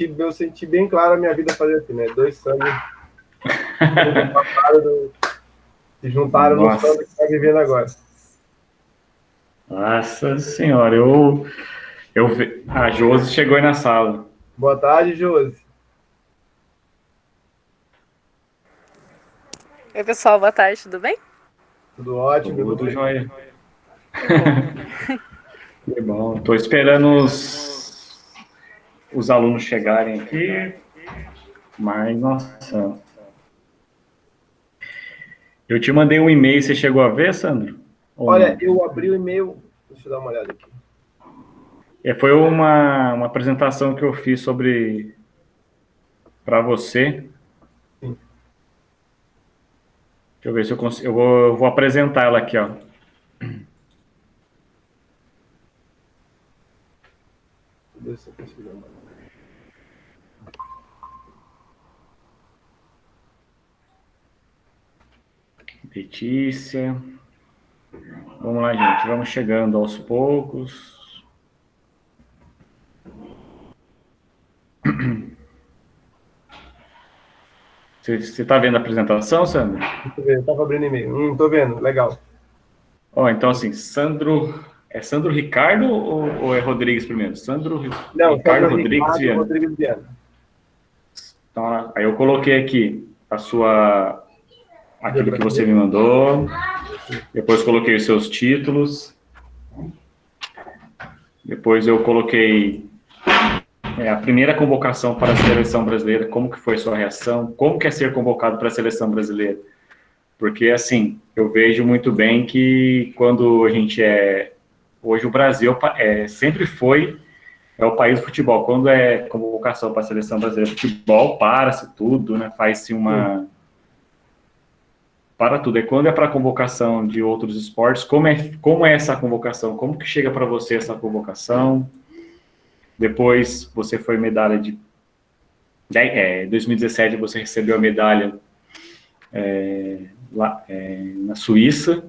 eu senti bem claro a minha vida fazer assim, né? Dois Sandros se juntaram no Nossa, Sandro que está vivendo agora. nossa senhora, a Josi chegou aí na sala. Boa tarde, Josi. Oi, pessoal, boa tarde, tudo bem? Tudo ótimo, tudo Tudo bem? jóia. Que bom. Que bom. Estou esperando os alunos chegarem aqui, mas, nossa. Eu te mandei um e-mail, você chegou a ver, Sandro? Ou Olha, não? eu abri o e-mail. Deixa eu dar uma olhada aqui. Foi uma apresentação que eu fiz sobre para você. Sim. Deixa eu ver se eu consigo. Eu vou apresentar ela aqui, ó. Deixa eu ver se eu consigo dar uma olhada. Letícia. Vamos lá, gente. Vamos chegando aos poucos. Você está vendo a apresentação, Sandro? Deixa eu ver, eu estava abrindo e-mail. Tô vendo, legal. Ó, então assim, Sandro. É Sandro Ricardo ou é Rodrigues primeiro? Sandro Não, Ricardo Sandro Rodrigues Ricardo Viana. Rodrigues Viana. Então, aí eu coloquei aqui aquilo que você Biografia. me mandou. Depois coloquei os seus títulos. Depois eu coloquei a primeira convocação para a seleção brasileira, como que foi sua reação, como que é ser convocado para a seleção brasileira. Porque, assim, eu vejo muito bem que quando a gente hoje o Brasil sempre foi o país do futebol. Quando é convocação para a seleção brasileira de futebol, para-se tudo, né? Faz-se Sim. para tudo. E quando é para convocação de outros esportes, como é essa convocação? Como que chega para você essa convocação? Depois você foi medalha de 2017 você recebeu a medalha lá na Suíça.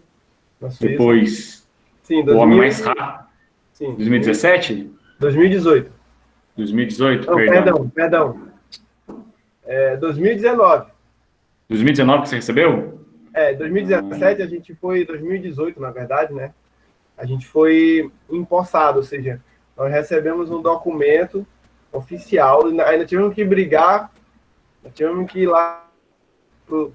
Na Suíça. Depois Sim, o homem mais rápido. sim, 2017? 2018. 2018, Não, perdão. perdão. 2019. 2019 que você recebeu? 2017 a gente foi, 2018 na verdade, né? A gente foi empossado, ou seja, nós recebemos um documento oficial, ainda tivemos que brigar, tivemos que ir lá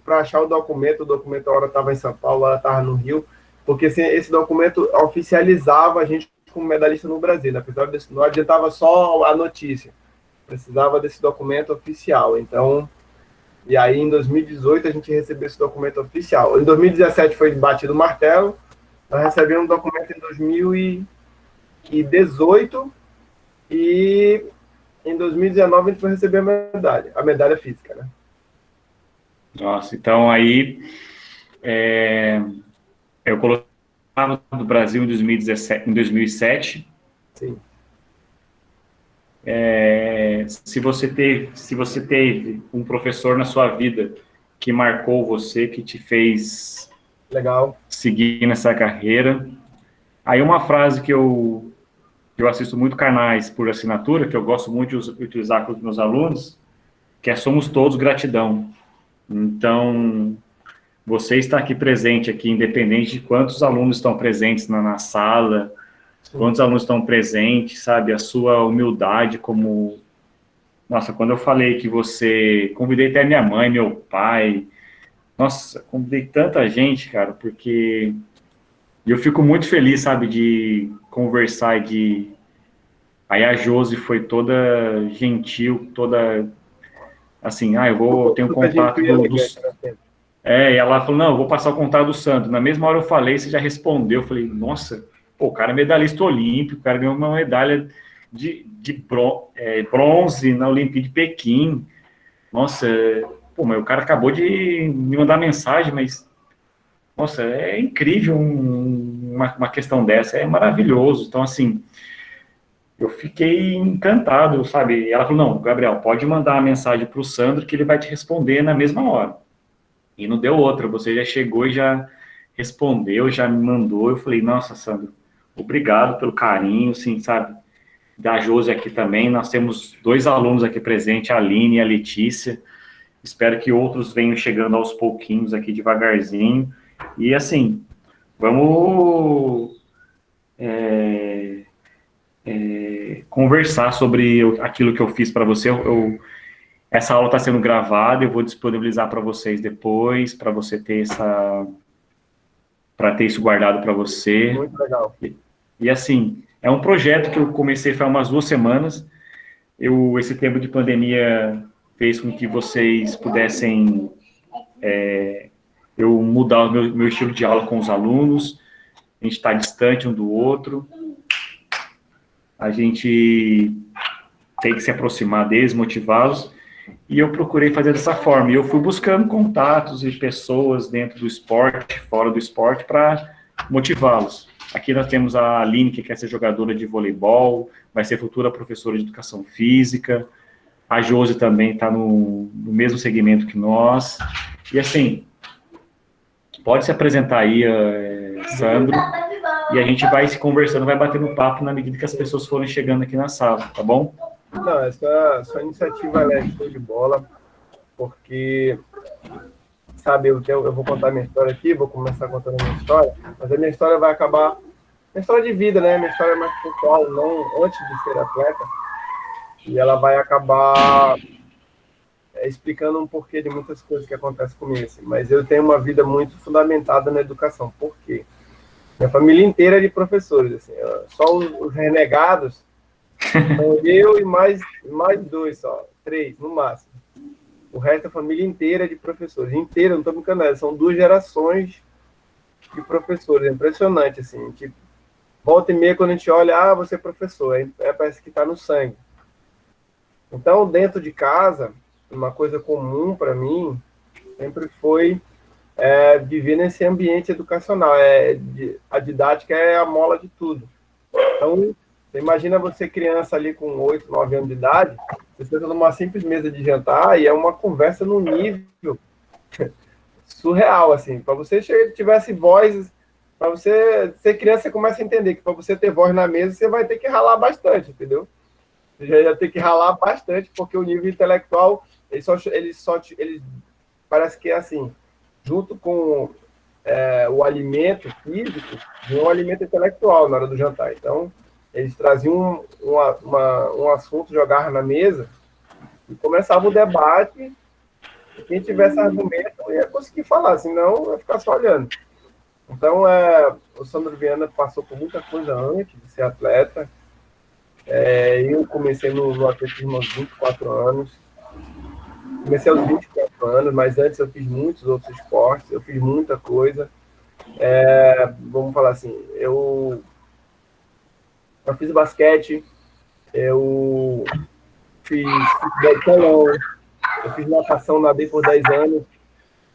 para achar o documento a hora estava em São Paulo, a hora estava no Rio, porque esse documento oficializava a gente como medalhista no Brasil, né? Não adiantava só a notícia, precisava desse documento oficial, então... E aí, em 2018, a gente recebeu esse documento oficial. Em 2017 foi batido o martelo, nós recebemos um documento em 2018 e em 2019 a gente foi receber a medalha física, né? Nossa, então aí eu coloquei do Brasil em 2017, em 2007. Sim. Se você teve um professor na sua vida que marcou você, que te fez Legal. seguir nessa carreira. Aí uma frase que eu assisto muito canais por assinatura, que eu gosto muito de utilizar com os meus alunos, que é somos todos gratidão. Então, você está aqui presente aqui, independente de quantos alunos estão presentes na sala, Sim. quantos alunos estão presentes, sabe? A sua humildade como... Nossa, quando eu falei que convidei até minha mãe, meu pai, nossa, convidei tanta gente, cara, porque eu fico muito feliz, sabe, de conversar, Aí a Josi foi toda gentil, toda assim, tenho Super contato gentil e elegante, né? E ela falou, não, eu vou passar o contato do Santos. Na mesma hora eu falei, você já respondeu. Eu falei, nossa, pô, o cara é medalhista olímpico, o cara ganhou uma medalha de bronze na Olimpíada de Pequim. Nossa, pô, mas o cara acabou de me mandar mensagem, mas, nossa, é incrível uma questão dessa, é maravilhoso. Então, assim, eu fiquei encantado, sabe? E ela falou, não, Gabriel, pode mandar a mensagem para o Sandro que ele vai te responder na mesma hora. E não deu outra, você já chegou e já respondeu, já me mandou. Eu falei, nossa, Sandro, obrigado pelo carinho, assim, sabe? da Josi aqui também. Nós temos 2 alunos aqui presentes, a Aline e a Letícia. Espero que outros venham chegando aos pouquinhos aqui devagarzinho. E assim, vamos conversar sobre aquilo que eu fiz para você. Essa aula está sendo gravada, eu vou disponibilizar para vocês depois, para você ter para ter isso guardado para você. Muito legal. E assim, é um projeto que eu comecei faz umas 2 semanas. Esse tempo de pandemia fez com que vocês pudessem eu mudar o meu estilo de aula com os alunos. A gente está distante um do outro. A gente tem que se aproximar deles, motivá-los. E eu procurei fazer dessa forma. E eu fui buscando contatos e pessoas dentro do esporte, fora do esporte, para motivá-los. Aqui nós temos a Aline, que quer ser jogadora de voleibol, vai ser futura professora de educação física. A Josi também está no mesmo segmento que nós. E assim, pode se apresentar aí, Sandro, e a gente vai se conversando, vai batendo papo na medida que as pessoas forem chegando aqui na sala, tá bom? Não, essa iniciativa é show de bola, porque, sabe, eu vou contar minha história aqui, vou começar contando a minha história, mas a minha história vai acabar, minha história de vida, né? Minha história é mais pessoal, não antes de ser atleta, e ela vai acabar explicando um porquê de muitas coisas que acontecem comigo, assim. Mas eu tenho uma vida muito fundamentada na educação. Por quê? Minha família inteira é de professores, assim, só os renegados, então, eu e mais 2 só, 3 no máximo. O resto da família inteira é de professores, inteira, não estou brincando, são 2 gerações de professores, é impressionante, assim, tipo, volta e meia quando a gente olha, você é professor, parece que está no sangue. Então, dentro de casa, uma coisa comum para mim sempre foi viver nesse ambiente educacional. A didática é a mola de tudo. Então, você imagina você criança ali com 8, 9 anos de idade, você senta numa simples mesa de jantar e é uma conversa num nível surreal, assim. Para você tivesse voz, para você ser criança, você começa a entender que para você ter voz na mesa, você vai ter que ralar bastante, entendeu? Você já ia ter que ralar bastante, porque o nível intelectual, ele parece que é assim, junto com o alimento físico, vem um alimento intelectual na hora do jantar. Então, eles traziam um assunto, jogavam na mesa, e começava o debate, e quem tivesse argumento ia conseguir falar, senão ia ficar só olhando. Então, o Sandro Viana passou por muita coisa antes de ser atleta. Eu comecei no atletismo aos 24 anos, comecei aos 24 anos, mas antes eu fiz muitos outros esportes, eu fiz muita coisa. Vamos falar assim, eu fiz basquete, eu fiz futebol, eu fiz natação, nadei por 10 anos.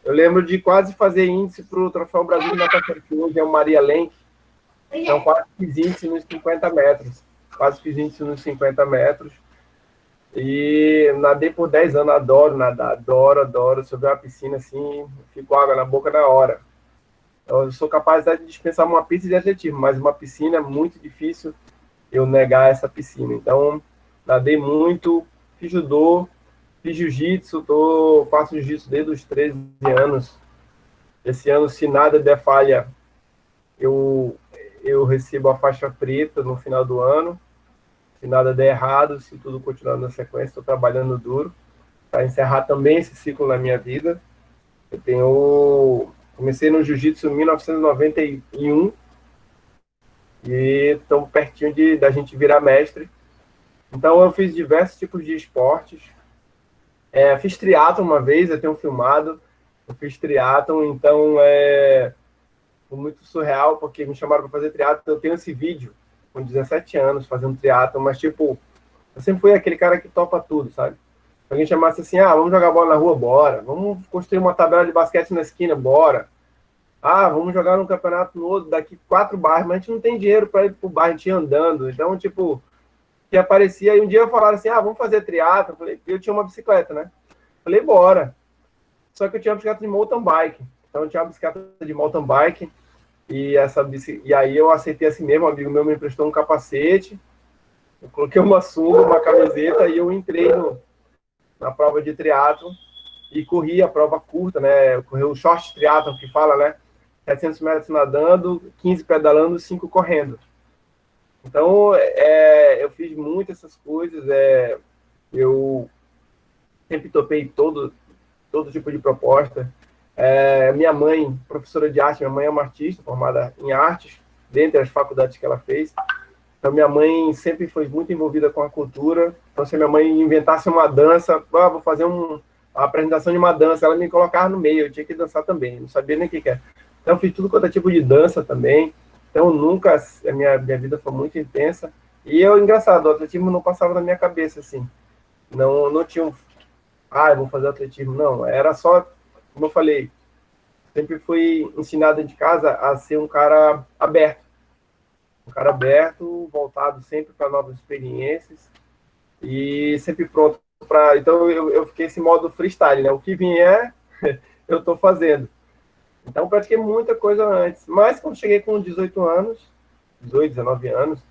Eu lembro de quase fazer índice para o Troféu Brasil de Natação, que hoje é o Maria Lenk. Então, quase fiz índice nos 50 metros. Quase fiz índice nos 50 metros. E nadei por 10 anos, adoro nadar, adoro. Se eu ver uma piscina assim, fico água na boca na hora. Eu sou capaz de dispensar uma pista de atletismo, mas uma piscina é muito difícil eu negar essa piscina. Então, nadei muito, fiz judô, fiz jiu-jitsu, faço jiu-jitsu desde os 13 anos. Esse ano, se nada der falha, eu recebo a faixa preta no final do ano. Se nada der errado, se tudo continuar na sequência, estou trabalhando duro para encerrar também esse ciclo na minha vida. Comecei no jiu-jitsu em 1991 e estamos pertinho da gente virar mestre. Então, eu fiz diversos tipos de esportes. Fiz triatlon uma vez, eu tenho filmado. Eu fiz triatlon, então foi muito surreal, porque me chamaram para fazer triatlon. Eu tenho esse vídeo com 17 anos fazendo triatlon, mas tipo, eu sempre fui aquele cara que topa tudo, sabe? Se alguém chamasse assim, vamos jogar bola na rua, bora. Vamos construir uma tabela de basquete na esquina, bora. Vamos jogar num campeonato no outro, daqui 4 bairros, mas a gente não tem dinheiro para ir pro bairro, a gente ia andando. Então, tipo, que aparecia, e um dia falaram assim, vamos fazer triatlon. Eu tinha uma bicicleta, né? Falei, bora. Só que eu tinha uma bicicleta de mountain bike. Então, eu tinha uma bicicleta de mountain bike, e aí eu aceitei assim mesmo, um amigo meu me emprestou um capacete, Eu coloquei uma sunga, uma camiseta e eu entrei na prova de triatlo e corri a prova curta, né? Corri o short triatlo que fala, né? 700 metros nadando, 15 pedalando, 5 correndo. Então, eu fiz muito essas coisas. Eu sempre topei todo tipo de proposta. Minha mãe, professora de arte, minha mãe é uma artista formada em artes, dentre as faculdades que ela fez. Então, minha mãe sempre foi muito envolvida com a cultura. Então, se minha mãe inventasse uma dança, vou fazer uma apresentação de uma dança, ela me colocava no meio, eu tinha que dançar também, não sabia nem o que é. Então, eu fiz tudo quanto é tipo de dança também. Então, nunca, a minha vida foi muito intensa. E engraçado, o atletismo não passava na minha cabeça, assim. Não tinha eu vou fazer atletismo. Não, era só, como eu falei, sempre fui ensinado de casa a ser um cara aberto. Um cara aberto, voltado sempre para novas experiências e sempre pronto para... Então, eu fiquei esse modo freestyle, né? O que vier, eu estou fazendo. Então, pratiquei muita coisa antes. Mas, quando cheguei com 18 anos, 18, 19 anos,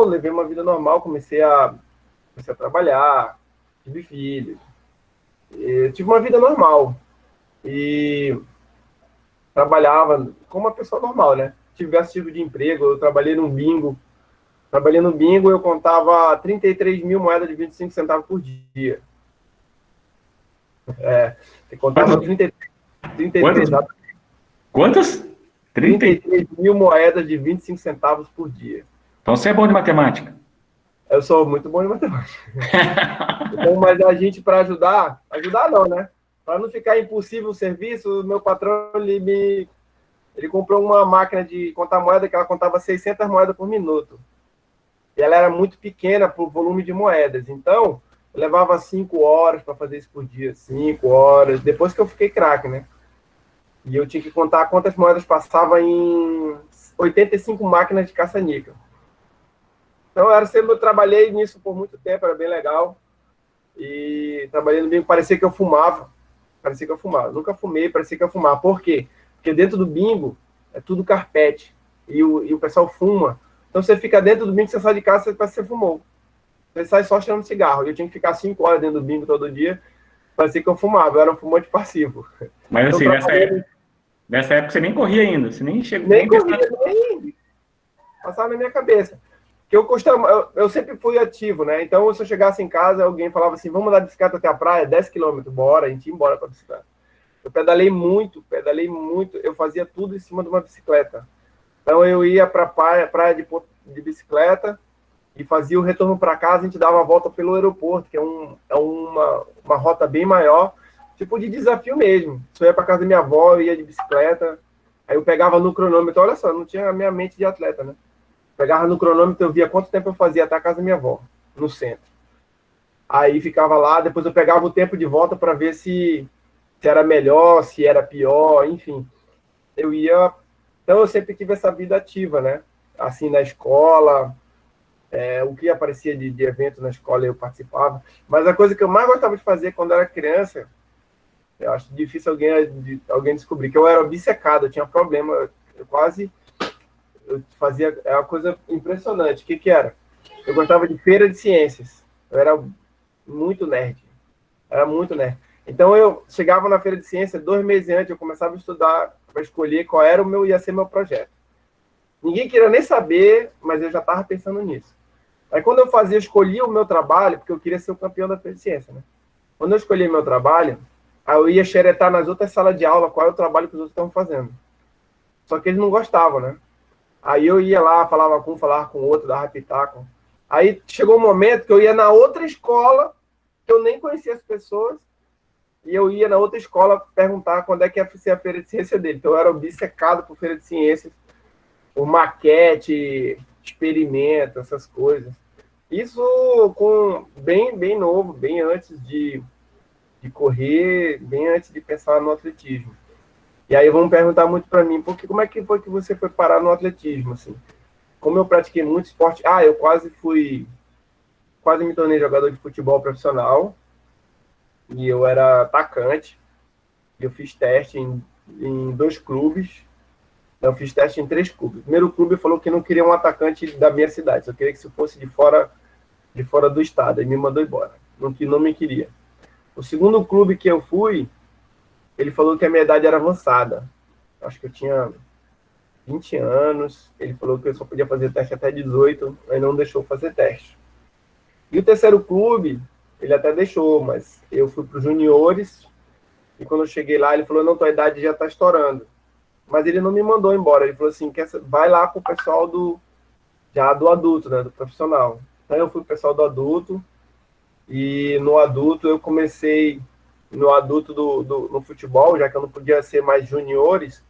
levei uma vida normal, comecei a trabalhar, tive filhos, tive uma vida normal. E trabalhava como uma pessoa normal, né? Tivesse tipo de emprego, eu trabalhei num bingo. Trabalhei no bingo, eu contava 33 mil moedas de 25 centavos por dia. Eu contava 33, Quantas? 33 mil moedas de 25 centavos por dia. Então você é bom de matemática. Eu sou muito bom de matemática. Então, mas a gente, para ajudar não, né? Para não ficar impossível o serviço, o meu patrão, ele comprou uma máquina de contar moeda que ela contava 600 moedas por minuto. E ela era muito pequena para o volume de moedas. Então, eu levava 5 horas para fazer isso por dia. 5 horas. Depois que eu fiquei craque, né? E eu tinha que contar quantas moedas passava em 85 máquinas de caça-níquel. Então, eu trabalhei nisso por muito tempo, era bem legal. E trabalhei no bingo, parecia que eu fumava. Nunca fumei, parecia que eu fumava. Por quê? Porque dentro do bingo é tudo carpete. E o pessoal fuma. Então, você fica dentro do bingo, você sai de casa, parece que você fumou. Você sai só cheirando cigarro. Eu tinha que ficar 5 horas dentro do bingo todo dia. Parecia que eu fumava, eu era um fumante passivo. Mas assim, então, nessa época você nem corria ainda, você nem chegou... Nem corria, nem passava na minha cabeça. Porque eu sempre fui ativo, né? Então, se eu chegasse em casa, alguém falava assim, vamos andar de bicicleta até a praia, 10 quilômetros, bora, a gente ia embora para a bicicleta. Eu pedalei muito, eu fazia tudo em cima de uma bicicleta. Então, eu ia para a praia de bicicleta e fazia o retorno para casa, a gente dava a volta pelo aeroporto, que é uma rota bem maior, tipo de desafio mesmo. Se eu ia para casa da minha avó, eu ia de bicicleta, aí eu pegava no cronômetro, olha só, não tinha a minha mente de atleta, né? Pegava no cronômetro, eu via quanto tempo eu fazia até a casa da minha avó, no centro. Aí ficava lá, depois eu pegava o tempo de volta para ver se era melhor, se era pior, enfim. Então eu sempre tive essa vida ativa, né? Assim, na escola, o que aparecia de evento na escola eu participava. Mas a coisa que eu mais gostava de fazer quando eu era criança, eu acho difícil alguém descobrir, que eu era obcecado, eu tinha problema, eu fazia uma coisa impressionante. O que era? Eu gostava de feira de ciências. Eu era muito nerd. Então, eu chegava na feira de ciências, 2 meses antes, eu começava a estudar para escolher qual ia ser meu projeto. Ninguém queria nem saber, mas eu já estava pensando nisso. Aí, quando eu escolhia o meu trabalho, porque eu queria ser o campeão da feira de ciências, né? Quando eu escolhi meu trabalho, aí eu ia xeretar nas outras salas de aula qual é o trabalho que os outros estavam fazendo. Só que eles não gostavam, né? Aí eu ia lá, falava com o outro, dava pitaco. Aí chegou um momento que eu ia na outra escola, que eu nem conhecia as pessoas, e eu ia na outra escola perguntar quando é que ia ser a feira de ciência dele. Então eu era obcecado por feira de ciências, por maquete, experimento, essas coisas. Isso bem novo, bem antes de correr, bem antes de pensar no atletismo. E aí vão perguntar muito para mim, porque como é que foi que você foi parar no atletismo, assim? Como eu pratiquei muito esporte, eu quase me tornei jogador de futebol profissional, e eu era atacante, eu fiz teste em 2 clubes, Eu fiz teste em 3 clubes. O primeiro clube falou que não queria um atacante da minha cidade, só queria que se fosse de fora do estado, e me mandou embora. Não me queria. O segundo clube que eu fui, ele falou que a minha idade era avançada. Acho que eu tinha 20 anos. Ele falou que eu só podia fazer teste até 18, aí não deixou fazer teste. E o terceiro clube, ele até deixou, mas eu fui para os juniores, e quando eu cheguei lá, ele falou, não, tua idade já está estourando. Mas ele não me mandou embora, ele falou assim, vai lá com o pessoal do adulto, né, do profissional. Então eu fui pro pessoal do adulto, e no adulto eu comecei, no adulto no futebol, já que eu não podia ser mais juniores,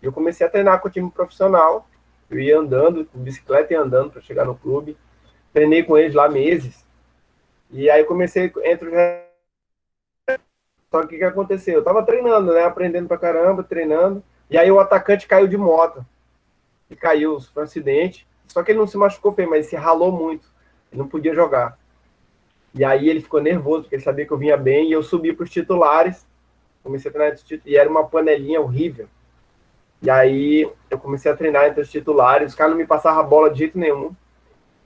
eu comecei a treinar com o time profissional, eu ia andando, com bicicleta e andando para chegar no clube, treinei com eles lá meses, e aí comecei entre os... Só que o que aconteceu? Eu tava treinando, né, aprendendo pra caramba, treinando, e aí o atacante caiu de moto, e caiu, foi um acidente, só que ele não se machucou feio, mas se ralou muito, ele não podia jogar. E aí ele ficou nervoso, porque ele sabia que eu vinha bem, e eu subi para os titulares, comecei a treinar entre os titulares, e era uma panelinha horrível. E aí eu comecei a treinar entre os titulares, os caras não me passavam a bola de jeito nenhum.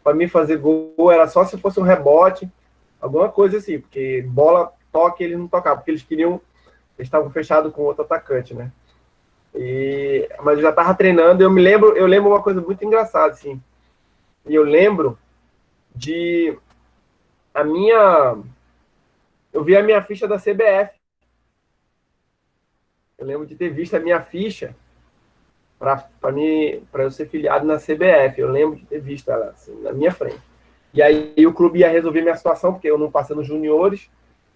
Para mim fazer gol era só se fosse um rebote, alguma coisa assim, porque bola, toque, eles não tocavam, porque eles estavam fechados com outro atacante, né? Mas eu já estava treinando, eu lembro uma coisa muito engraçada, assim. E eu lembro de eu vi a minha ficha da CBF. Eu lembro de ter visto a minha ficha para eu ser filiado na CBF. Eu lembro de ter visto ela assim, na minha frente. E aí o clube ia resolver minha situação, porque eu não passei nos juniores.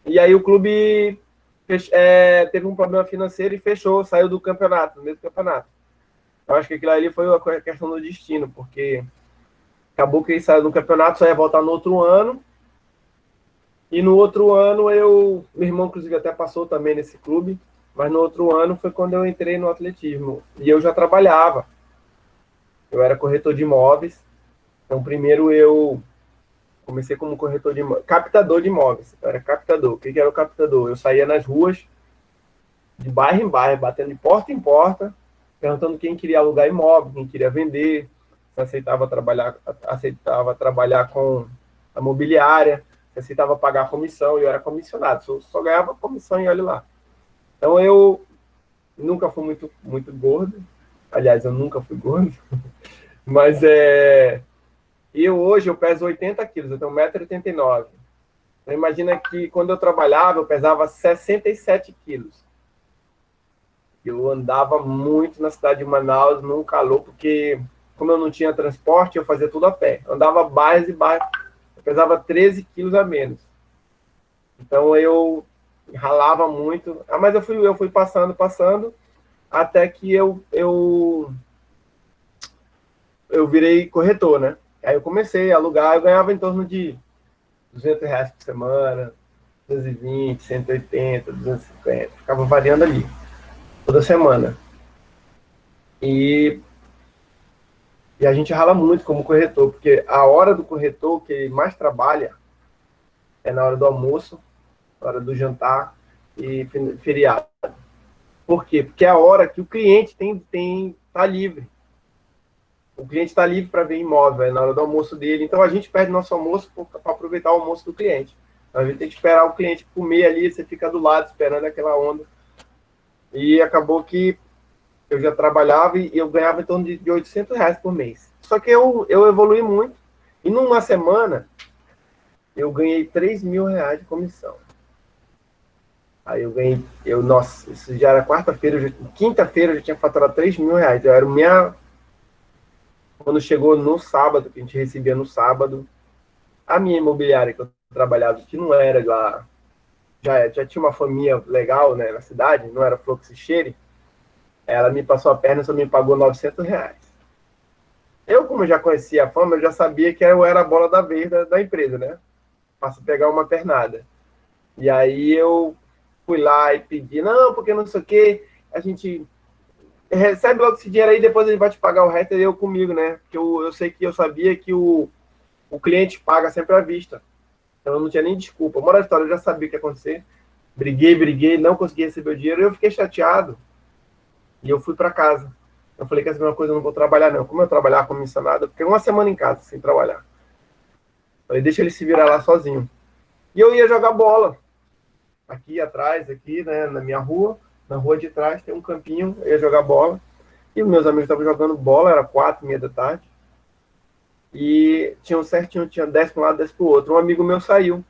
E aí o clube teve um problema financeiro e fechou, saiu do campeonato, do mesmo campeonato. Eu acho que aquilo ali foi uma questão do destino, porque acabou que ele saiu do campeonato, só ia voltar no outro ano. E no outro ano, meu irmão, inclusive, até passou também nesse clube, mas no outro ano foi quando eu entrei no atletismo. E eu já trabalhava. Eu era corretor de imóveis. Então, primeiro eu comecei como corretor de imóveis, captador de imóveis. Eu era captador. O que era o captador? Eu saía nas ruas, de bairro em bairro, batendo de porta em porta, perguntando quem queria alugar imóvel, quem queria vender, se aceitava trabalhar com a mobiliária, se aceitava pagar comissão, e eu era comissionado, só ganhava comissão e olha lá. Então eu nunca fui muito gordo, aliás, eu nunca fui gordo, mas hoje eu peso 80 quilos, eu tenho 1,89 m. Então imagina que quando eu trabalhava, eu pesava 67 quilos. Eu andava muito na cidade de Manaus, num calor, porque como eu não tinha transporte, eu fazia tudo a pé. Eu andava bairros e bairros, eu pesava 13 quilos a menos. Então eu ralava muito. Mas eu fui passando, até que eu virei corretor, né? Aí eu comecei a alugar, eu ganhava em torno de R$ 200 por semana, 220, 180, 250, ficava variando ali, toda semana. E a gente rala muito como corretor, porque a hora do corretor que ele mais trabalha é na hora do almoço, na hora do jantar e feriado. Por quê? Porque é a hora que o cliente tá livre. O cliente está livre para ver imóvel, na hora do almoço dele. Então a gente perde nosso almoço para aproveitar o almoço do cliente. Então, a gente tem que esperar o cliente comer ali, você fica do lado esperando aquela onda. E acabou que eu já trabalhava e eu ganhava em torno de R$ 800 por mês. Só que eu evolui muito. E numa semana, eu ganhei R$ 3.000 de comissão. Aí eu ganhei, nossa, isso já era quarta-feira, quinta-feira eu já tinha faturado R$ 3.000. Eu era quando chegou no sábado, que a gente recebia no sábado, a minha imobiliária que eu trabalhava, que não era lá, já tinha uma família legal, né, na cidade, não era Fluxo e Cheire, ela me passou a perna e só me pagou R$ 900. Eu, como já conhecia a fama, eu já sabia que eu era a bola da vez da empresa, né? Passo a pegar uma pernada. E aí eu fui lá e pedi, não, porque não sei o quê, a gente recebe logo esse dinheiro aí, depois ele vai te pagar o resto, e eu comigo, né? Porque eu sabia que o cliente paga sempre à vista. Então eu não tinha nem desculpa. Moral da história, eu já sabia o que ia acontecer. Briguei, não consegui receber o dinheiro, eu fiquei chateado. E eu fui para casa. Eu falei que essa mesma coisa eu não vou trabalhar, não. Como eu trabalhar como missionário, eu fiquei uma semana em casa sem trabalhar. Falei, deixa ele se virar lá sozinho. E eu ia jogar bola. Aqui atrás, aqui, né, na minha rua, na rua de trás, tem um campinho, eu ia jogar bola. E meus amigos estavam jogando bola, era 4h30 da tarde. E tinha um certinho, tinha 10 para um lado, 10 para o outro. Um amigo meu saiu.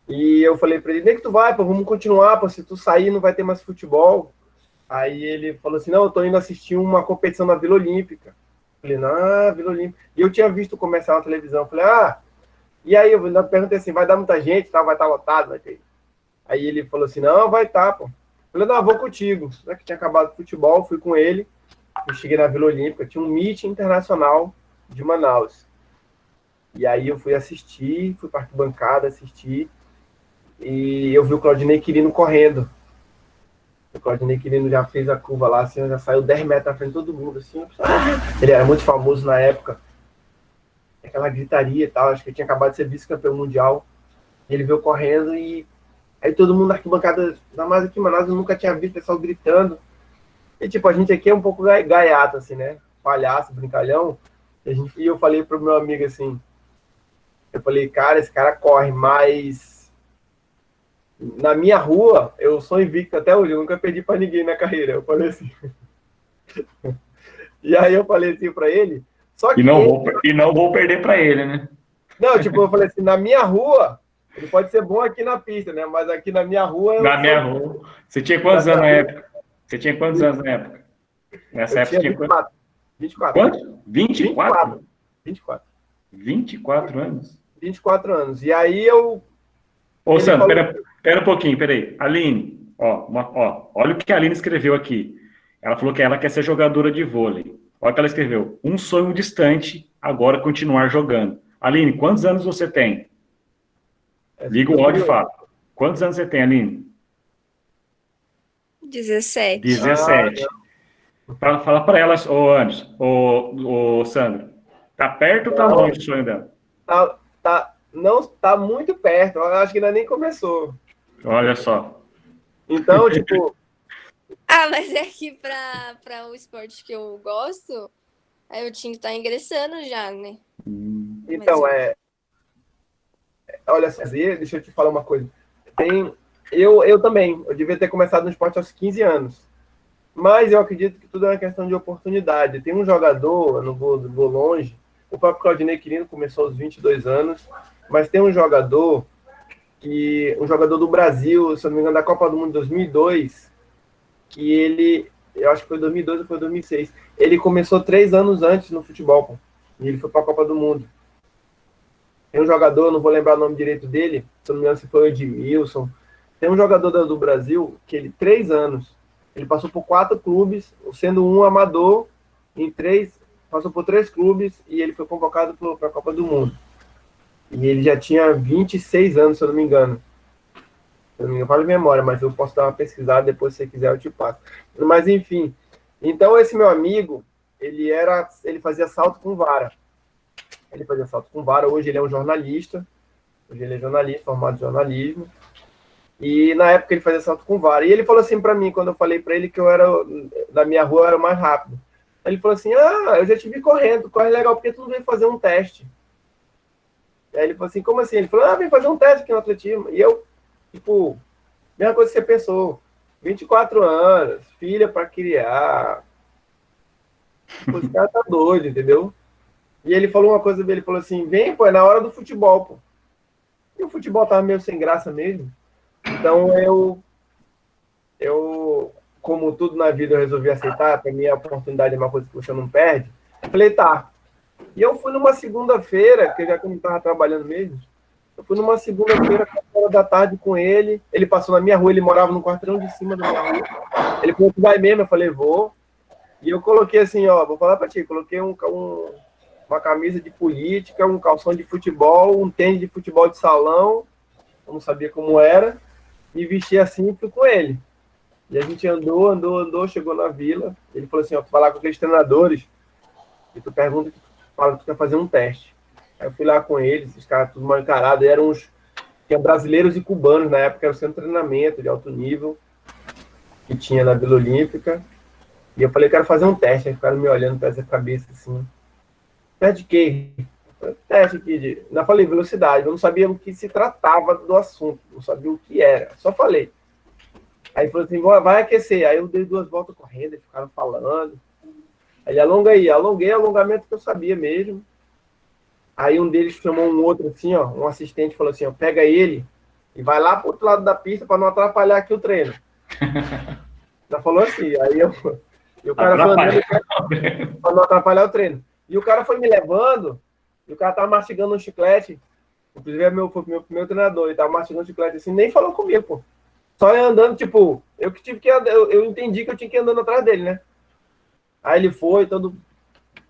E eu falei para ele, nem que tu vai, pô, vamos continuar, pô, se tu sair não vai ter mais futebol. Aí ele falou assim, não, eu tô indo assistir uma competição na Vila Olímpica. Eu falei, não, Vila Olímpica. E eu tinha visto comercial na televisão. Eu falei, e aí eu perguntei assim, vai dar muita gente, tá? Vai estar lotado, vai ter. Aí ele falou assim, não, vai estar, pô. Eu falei, não, vou contigo. Já que tinha acabado o futebol, fui com ele. Eu cheguei na Vila Olímpica, tinha um meeting internacional de Manaus. E aí eu fui assistir, fui para a arquibancada assistir. E eu vi o Claudinei Quirino correndo. O Claudinei Quirino já fez a curva lá, assim, já saiu 10 metros à frente de todo mundo, assim. Ele era muito famoso na época. Aquela gritaria e tal, acho que ele tinha acabado de ser vice-campeão mundial. Ele veio correndo e aí todo mundo na arquibancada, ainda mais aqui em Manaus, eu nunca tinha visto o pessoal gritando. E tipo, a gente aqui é um pouco gaiato, assim, né? Palhaço, brincalhão. E eu falei pro meu amigo assim, eu falei, cara, esse cara corre, mas na minha rua, eu sou invicto até hoje, eu nunca perdi pra ninguém na carreira. Eu falei assim. E aí eu falei assim pra ele, só que E não vou perder pra ele, né? Não, tipo, eu falei assim, na minha rua, ele pode ser bom aqui na pista, né? Mas aqui na minha rua... Na minha rua. Você tinha quantos anos na época? Você tinha quantos anos na época? Nessa época tinha 24. 24. Quanto? 24? 24. 24 anos? 24 anos. E aí eu... Ô, Sandro, pera um pouquinho, peraí. Aline, olha o que a Aline escreveu aqui. Ela falou que ela quer ser jogadora de vôlei. Olha o que ela escreveu. Um sonho distante, agora continuar jogando. Aline, quantos anos você tem? Liga o áudio e fala. Quantos anos você tem, Aline? 17. 17. Fala para elas, ô Anderson, ô Sandro. Tá perto ou tá longe o sonho dela? Não, tá muito perto. Eu acho que ainda nem começou. Olha só. Então, tipo... Mas é que para o esporte que eu gosto, aí eu tinha que estar ingressando já, né? Então, olha só, deixa eu te falar uma coisa. Eu também, eu devia ter começado no esporte aos 15 anos. Mas eu acredito que tudo é uma questão de oportunidade. Tem um jogador, eu não vou longe, o próprio Claudinei Quirino começou aos 22 anos, mas tem um jogador do Brasil, se eu não me engano, da Copa do Mundo 2002, que ele, eu acho que foi 2002 ou foi 2006, ele começou 3 anos antes no futebol, pô, e ele foi para a Copa do Mundo. Tem um jogador, não vou lembrar o nome direito dele, se eu não me engano se foi o Edmilson, tem um jogador do Brasil que ele, 3 anos, ele passou por 4 clubes, sendo um amador, passou por 3 clubes e ele foi convocado para a Copa do Mundo. E ele já tinha 26 anos, se eu não me engano. Eu não me falo de memória, mas eu posso dar uma pesquisada, depois se você quiser eu te passo. Mas enfim, então esse meu amigo, ele fazia salto com vara. Ele fazia salto com vara, hoje ele é um jornalista. Hoje ele é jornalista, formado em jornalismo. E na época ele fazia salto com vara. E ele falou assim pra mim, quando eu falei pra ele que da minha rua eu era o mais rápido. Ele falou assim, eu já te vi correndo, corre legal, porque tu não veio fazer um teste. E aí ele falou assim, como assim? Ele falou, vem fazer um teste aqui no atletismo. E eu, tipo, mesma coisa que você pensou, 24 anos, filha pra criar. Pô, esse cara tá doido, entendeu? E ele falou uma coisa dele, ele falou assim, vem, pô, é na hora do futebol, pô. E o futebol tava meio sem graça mesmo. Então eu, como tudo na vida, eu resolvi aceitar. Para mim, a oportunidade é uma coisa que você não perde. Eu falei, tá. E eu fui numa segunda-feira, que já que eu não estava trabalhando mesmo, eu fui numa segunda-feira, 4 da tarde com ele. Ele passou na minha rua, ele morava no quarteirão de cima da minha rua. Ele falou, tu vai mesmo? Eu falei, vou. E eu coloquei assim, vou falar para ti, coloquei uma camisa de política, um calção de futebol, um tênis de futebol de salão, eu não sabia como era. Me vesti assim e fui com ele. E a gente andou, chegou na vila. Ele falou assim, tu vai lá com aqueles treinadores e tu pergunta, fala que tu quer fazer um teste. Aí eu fui lá com eles, os caras tudo mal encarados, tinha brasileiros e cubanos, na época era o centro de treinamento de alto nível, que tinha na Vila Olímpica. E eu falei, quero fazer um teste. Aí ficaram me olhando para essa cabeça, assim. Teste de quê? Teste aqui de... Não falei velocidade, eu não sabia o que se tratava do assunto, não sabia o que era, só falei. Aí falou assim, vai aquecer. Aí eu dei 2 voltas correndo, eles ficaram falando. Aí ele alonga aí, alonguei alongamento que eu sabia mesmo. Aí um deles chamou um outro assim, ó, um assistente falou assim, ó, pega ele e vai lá pro outro lado da pista para não atrapalhar aqui o treino. Já falou assim, aí eu... E o cara foi andando para não atrapalhar o treino. E o cara foi me levando, e o cara tava mastigando um chiclete. Inclusive, foi meu primeiro treinador, ele tava mastigando um chiclete assim, nem falou comigo, pô. Só ia andando, tipo, eu que tive que andar, eu entendi que eu tinha que ir andando atrás dele, né? Aí ele foi, todo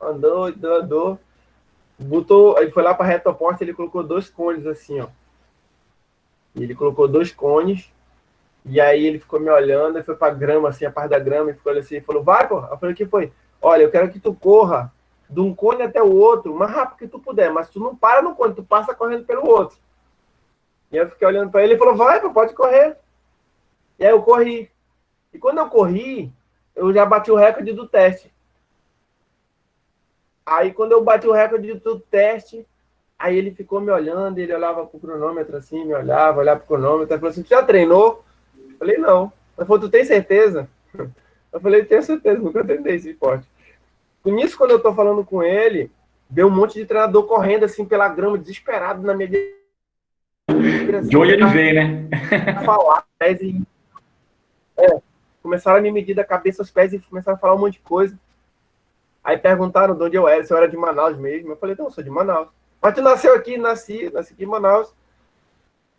andou, botou, ele foi lá pra reta oposta, ele colocou 2 cones assim, ó. E ele colocou 2 cones, e aí ele ficou me olhando, e foi pra grama, assim, a parte da grama, e ficou assim, e falou, vai, pô. Eu falei, o que foi? Olha, eu quero que tu corra de um cone até o outro, o mais rápido que tu puder, mas tu não para no cone, tu passa correndo pelo outro. E eu fiquei olhando pra ele, ele falou, vai, pô, pode correr. E aí eu corri. E quando eu corri, eu já bati o recorde do teste. Aí quando eu bati o recorde do teste, aí ele ficou me olhando, ele olhava pro cronômetro assim, me olhava pro cronômetro, ele falou assim, tu já treinou? Eu falei, não. Ele falou, tu tem certeza? Eu falei, tenho certeza, nunca treinei esse esporte. Com isso, quando eu tô falando com ele, veio um monte de treinador correndo assim pela grama, desesperado na minha direção. De onde ele veio, né? Falar, e começaram a me medir da cabeça aos pés e começaram a falar um monte de coisa. Aí perguntaram de onde eu era, se eu era de Manaus mesmo. Eu falei, não, eu sou de Manaus. Mas tu nasceu aqui? Nasci aqui em Manaus.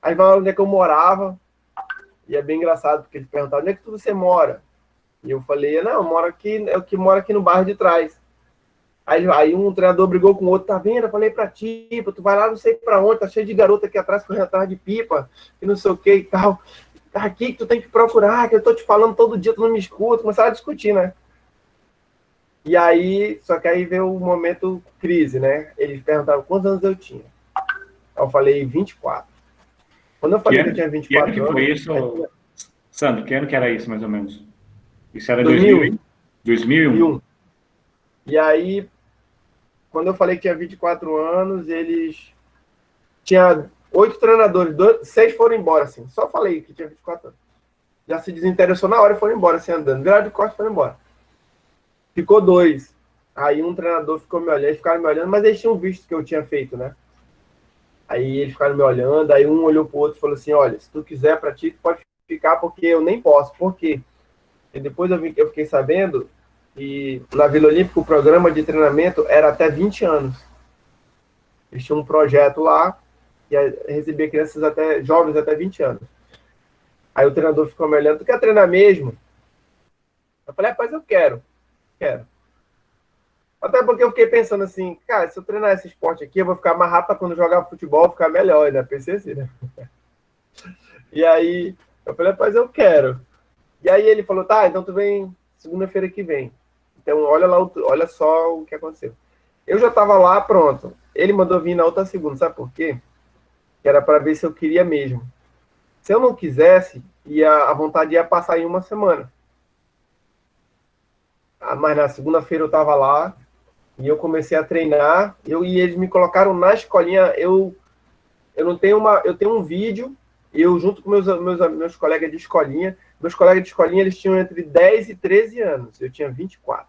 Aí falaram onde é que eu morava. E é bem engraçado, porque eles perguntaram, onde é que você mora? E eu falei, não, eu moro aqui, eu que moro aqui no bairro de trás. Aí um treinador brigou com o outro, tá vendo? Eu falei pra ti, tu vai lá não sei pra onde, tá cheio de garota aqui atrás correndo atrás de pipa, e não sei o que e tal. Tá aqui que tu tem que procurar, que eu tô te falando todo dia, tu não me escuta. Começaram a discutir, né? E aí, só que aí veio o momento crise, né? Eles perguntaram quantos anos eu tinha. Eu falei 24. Quando eu falei que eu tinha 24 anos... Que ano que foi isso, Sandro? Que ano que era isso, mais ou menos? Isso era 2000? 2001. E aí, quando eu falei que tinha 24 anos, eles... Tinha 8 treinadores, 6 foram embora, assim. Só falei que tinha 24 anos. Já se desinteressou na hora e foram embora, assim, andando. Viraram de costas e foram embora. Ficou 2. Aí um treinador ficou me olhando, eles ficaram me olhando, mas eles tinham visto que eu tinha feito, né? Aí eles ficaram me olhando, aí um olhou pro outro e falou assim, olha, se tu quiser pra ti, tu pode ficar, porque eu nem posso. Por quê? E depois eu fiquei sabendo que na Vila Olímpica o programa de treinamento era até 20 anos. Eles tinham um projeto lá que recebia crianças jovens até 20 anos. Aí o treinador ficou me olhando, tu quer treinar mesmo? Eu falei, rapaz, eu quero. Até porque eu fiquei pensando assim, cara, se eu treinar esse esporte aqui, eu vou ficar mais rápido quando jogar futebol, ficar melhor, ainda pensei assim, né? E aí, eu falei, rapaz, eu quero. E aí ele falou, tá, então tu vem segunda-feira que vem. Então, olha só o que aconteceu. Eu já tava lá, pronto. Ele mandou vir na outra segunda, sabe por quê? Que era para ver se eu queria mesmo. Se eu não quisesse, a vontade ia passar em uma semana. Mas na segunda-feira eu tava lá, e eu comecei a treinar, e eles me colocaram na escolinha. Eu tenho um vídeo, eu junto com meus colegas de escolinha. Meus colegas de escolinha, eles tinham entre 10 e 13 anos. Eu tinha 24.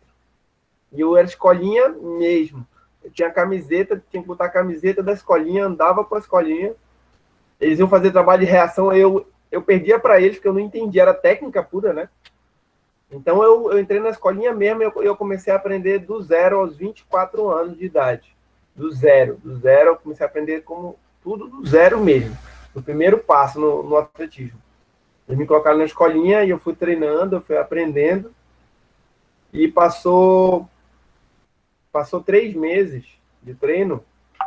E eu era escolinha mesmo. Eu tinha camiseta, tinha que botar a camiseta da escolinha, andava com a escolinha. Eles iam fazer trabalho de reação, eu perdia para eles, porque eu não entendia, era técnica pura, né? Então eu entrei na escolinha mesmo, eu comecei a aprender do 0 aos 24 anos de idade. Do zero eu comecei a aprender como tudo do zero mesmo. O primeiro passo no atletismo. Eles me colocaram na escolinha e eu fui treinando, eu fui aprendendo. E passou 3 meses de treino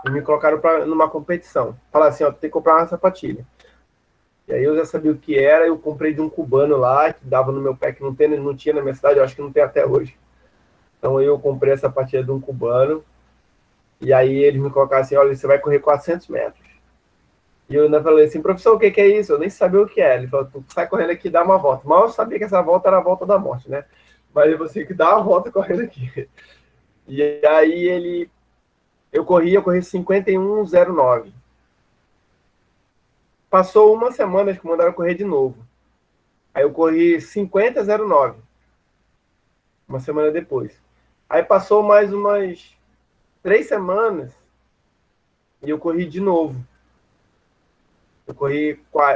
e me colocaram numa competição. Falaram assim, ó, tem que comprar uma sapatilha. E aí eu já sabia o que era, eu comprei de um cubano lá, que dava no meu pé, que não tinha na minha cidade, eu acho que não tem até hoje. Então eu comprei essa sapatilha de um cubano, e aí eles me colocaram assim, olha, você vai correr 400 metros. E eu ainda falei assim, professor, o que é isso? Eu nem sabia o que é. Ele falou, tu sai correndo aqui e dá uma volta. Mas eu sabia que essa volta era a volta da morte, né? mas eu vou ter que dar uma volta correndo aqui. E aí eu corri 51,09. Passou uma semana que mandaram correr de novo. Aí eu corri 50,09. Uma semana depois. Aí passou mais umas 3 semanas e eu corri de novo.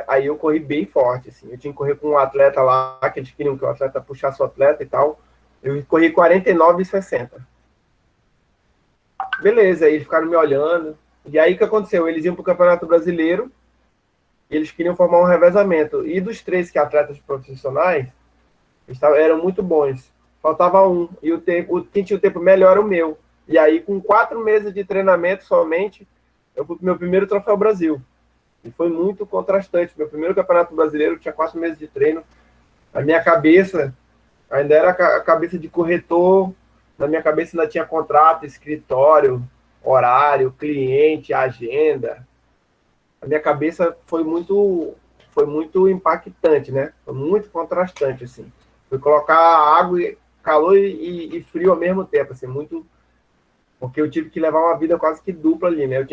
Aí eu corri bem forte, assim. Eu tinha que correr com um atleta lá, que eles queriam que o atleta puxasse o atleta e tal. Eu corri 49,60. Beleza, aí eles ficaram me olhando. E aí o que aconteceu? Eles iam para o Campeonato Brasileiro e eles queriam formar um revezamento. E dos 3 que atletas profissionais, eram muito bons. Faltava um. E quem tinha o tempo melhor era o meu. E aí, com 4 meses de treinamento somente, eu fui pro meu primeiro Troféu Brasil. E foi muito contrastante. Meu primeiro Campeonato Brasileiro tinha 4 meses de treino. A minha cabeça ainda era a cabeça de corretor. Na minha cabeça ainda tinha contrato, escritório, horário, cliente, agenda. A minha cabeça foi muito impactante, né? Foi muito contrastante, assim. Foi colocar água, calor e frio ao mesmo tempo, assim, muito... Porque eu tive que levar uma vida quase que dupla ali, né?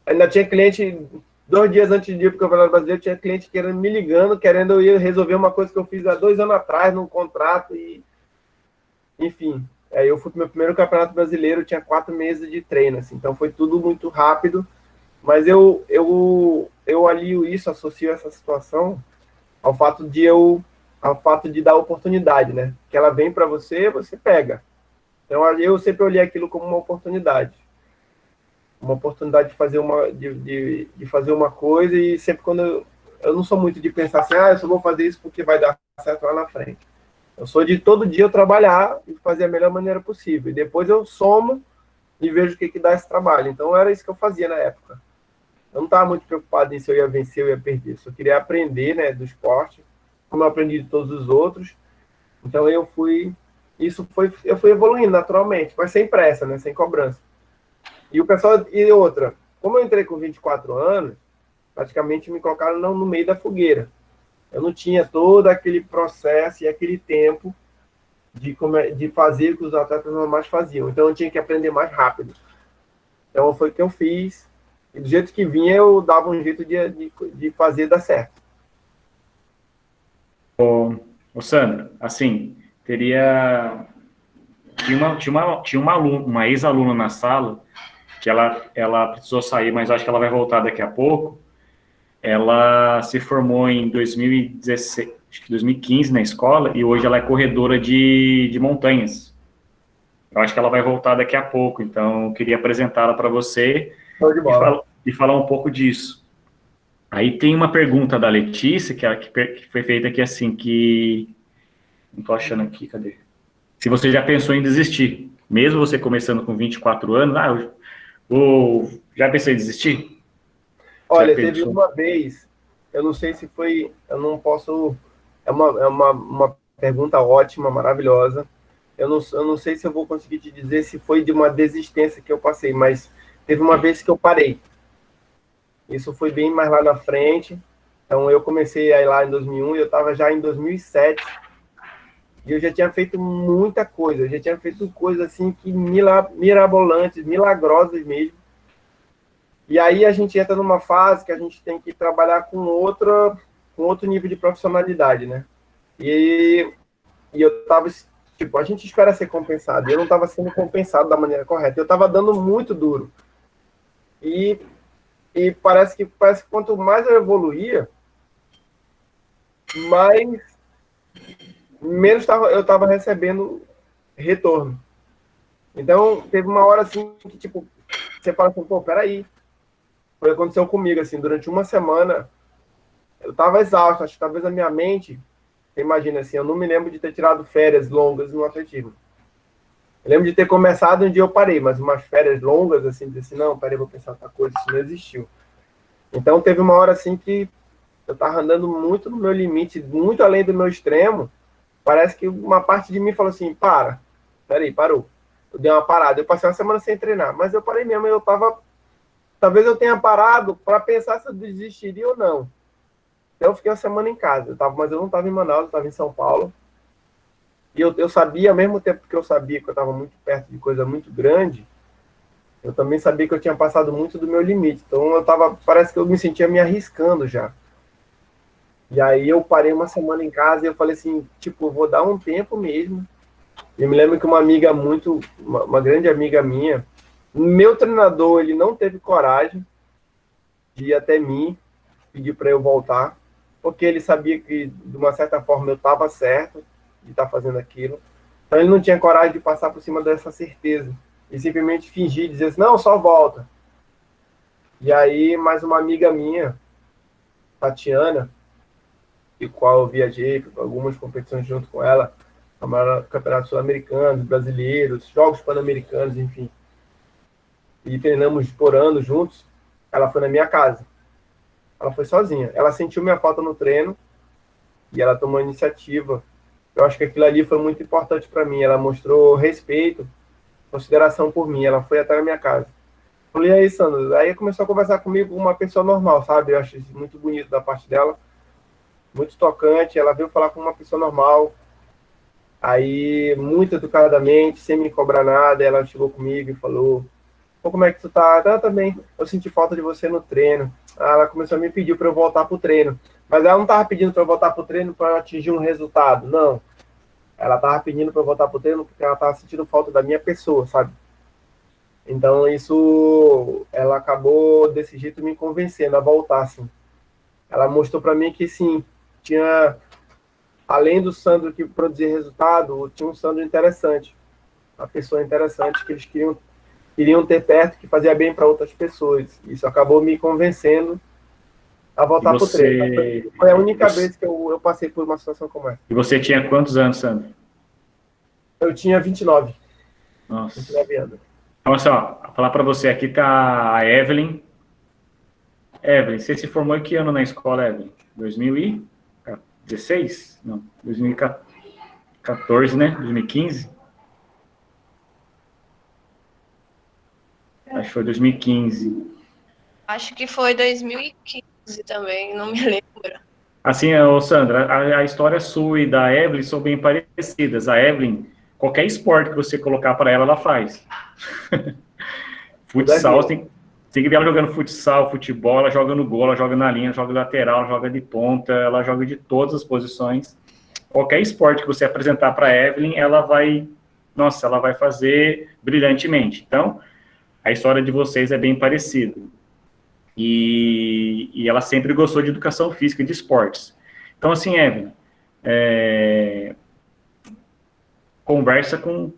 Ainda tinha cliente, 2 dias antes de ir para o Campeonato Brasileiro, tinha cliente querendo me ligando, querendo eu ir resolver uma coisa que eu fiz há 2 anos atrás, num contrato, e... Enfim, aí eu fui pro meu primeiro Campeonato Brasileiro, tinha 4 meses de treino, assim, então foi tudo muito rápido, mas eu alio isso, associo essa situação ao fato de dar oportunidade, né? Que ela vem para você, você pega. Então eu sempre olhei aquilo como uma oportunidade de fazer de fazer uma coisa, e sempre quando eu não sou muito de pensar assim, eu só vou fazer isso porque vai dar certo lá na frente. Eu sou de todo dia eu trabalhar e fazer a melhor maneira possível. E depois eu somo e vejo o que dá esse trabalho. Então era isso que eu fazia na época. Eu não estava muito preocupado em se eu ia vencer ou ia perder. Eu só queria aprender, né, do esporte, como eu aprendi de todos os outros. Então eu fui evoluindo naturalmente, mas sem pressa, né, sem cobrança. E o pessoal, e outra, como eu entrei com 24 anos, praticamente me colocaram no meio da fogueira. Eu não tinha todo aquele processo e aquele tempo de fazer o que os atletas normais faziam. Então eu tinha que aprender mais rápido. Então foi o que eu fiz. E do jeito que vinha, eu dava um jeito de fazer dar certo. Ô Sandro, assim, tinha uma ex-aluna na sala, que ela precisou sair, mas acho que ela vai voltar daqui a pouco. Ela se formou em 2016, acho que 2015 na escola, e hoje ela é corredora de montanhas. Eu acho que ela vai voltar daqui a pouco, então eu queria apresentá-la para você e falar um pouco disso. Aí tem uma pergunta da Letícia, que foi feita aqui assim, que... Não estou achando aqui, cadê? Se você já pensou em desistir, mesmo você começando com 24 anos, já pensei em desistir? Olha, teve uma vez, eu não sei se foi, eu não posso, é uma pergunta ótima, maravilhosa. Eu não sei se eu vou conseguir te dizer se foi de uma desistência que eu passei, mas teve uma vez que eu parei. Isso foi bem mais lá na frente. Então eu comecei a ir lá em 2001 e eu estava já em 2007. E eu já tinha feito muita coisa. Eu já tinha feito coisas assim que mirabolantes, milagrosas mesmo. E aí a gente entra numa fase que a gente tem que trabalhar com outro nível de profissionalidade, né? E eu tava, tipo, a gente espera ser compensado. E eu não estava sendo compensado da maneira correta. Eu estava dando muito duro. E parece que quanto mais eu evoluía, menos eu estava recebendo retorno. Então, teve uma hora assim que, tipo, você fala assim, pô, peraí. Foi o que aconteceu comigo, assim, durante uma semana, eu estava exausto, acho que talvez a minha mente, você imagina assim, eu não me lembro de ter tirado férias longas no atletismo. Eu lembro de ter começado um dia eu parei, mas umas férias longas, assim, de assim, não, peraí, vou pensar outra coisa, isso não existiu. Então, teve uma hora, assim, que eu estava andando muito no meu limite, muito além do meu extremo. Parece que uma parte de mim falou assim, peraí, parou. Eu dei uma parada, eu passei uma semana sem treinar, mas eu parei mesmo, talvez eu tenha parado para pensar se eu desistiria ou não. Então eu fiquei uma semana em casa, mas eu não estava em Manaus, eu estava em São Paulo. E eu sabia, ao mesmo tempo que eu sabia que eu estava muito perto de coisa muito grande, eu também sabia que eu tinha passado muito do meu limite. Então parece que eu me sentia me arriscando já. E aí eu parei uma semana em casa e eu falei assim, tipo, eu vou dar um tempo mesmo. E eu me lembro que uma grande amiga minha, meu treinador, ele não teve coragem de ir até mim, pedir para eu voltar, porque ele sabia que, de uma certa forma, eu estava certo de estar fazendo aquilo. Então ele não tinha coragem de passar por cima dessa certeza. E simplesmente fingir, dizer assim, não, só volta. E aí, mais uma amiga minha, Tatiana, de qual eu viajei para algumas competições junto com ela, campeonatos sul-americanos, brasileiros, jogos pan-americanos, enfim. E treinamos por ano juntos. Ela foi na minha casa. Ela foi sozinha. Ela sentiu minha falta no treino e ela tomou a iniciativa. Eu acho que aquilo ali foi muito importante para mim. Ela mostrou respeito, consideração por mim. Ela foi até na minha casa. Eu falei, e aí, Sandro? Aí começou a conversar comigo uma pessoa normal, sabe? Eu acho isso muito bonito da parte dela. Muito tocante. Ela veio falar com uma pessoa normal. Aí, muito educadamente, sem me cobrar nada, ela chegou comigo e falou, pô, como é que tu tá? Ah, também, eu senti falta de você no treino. Ela começou a me pedir para eu voltar pro treino. Mas ela não tava pedindo para eu voltar pro treino para atingir um resultado, não. Ela tava pedindo para eu voltar pro treino porque ela tava sentindo falta da minha pessoa, sabe? Então, ela acabou desse jeito me convencendo a voltar, assim. Ela mostrou para mim que, sim, tinha, além do Sandro que produzia resultado, tinha um Sandro interessante, uma pessoa interessante que eles queriam ter perto, que fazia bem para outras pessoas. Isso acabou me convencendo a E voltar para o treino. Foi a única vez que eu passei por uma situação como essa. E você tinha quantos anos, Sandro? Eu tinha 29. Nossa. 29 anos. Então, assim, ó, falar para você, aqui tá a Evelyn. Evelyn, você se formou em que ano na escola, Evelyn? 2016? Não, 2014, né? 2015? Acho que foi 2015. Acho que foi 2015 também, não me lembro. Assim, Sandra, a história sua e da Evelyn são bem parecidas. A Evelyn, qualquer esporte que você colocar para ela faz. Futsal, tem que ver ela jogando futsal, futebol, ela joga no gol, ela joga na linha, joga lateral, ela joga de ponta, ela joga de todas as posições. Qualquer esporte que você apresentar para a Evelyn, ela vai fazer brilhantemente. Então, a história de vocês é bem parecida. E ela sempre gostou de educação física e de esportes. Então, assim, Evelyn,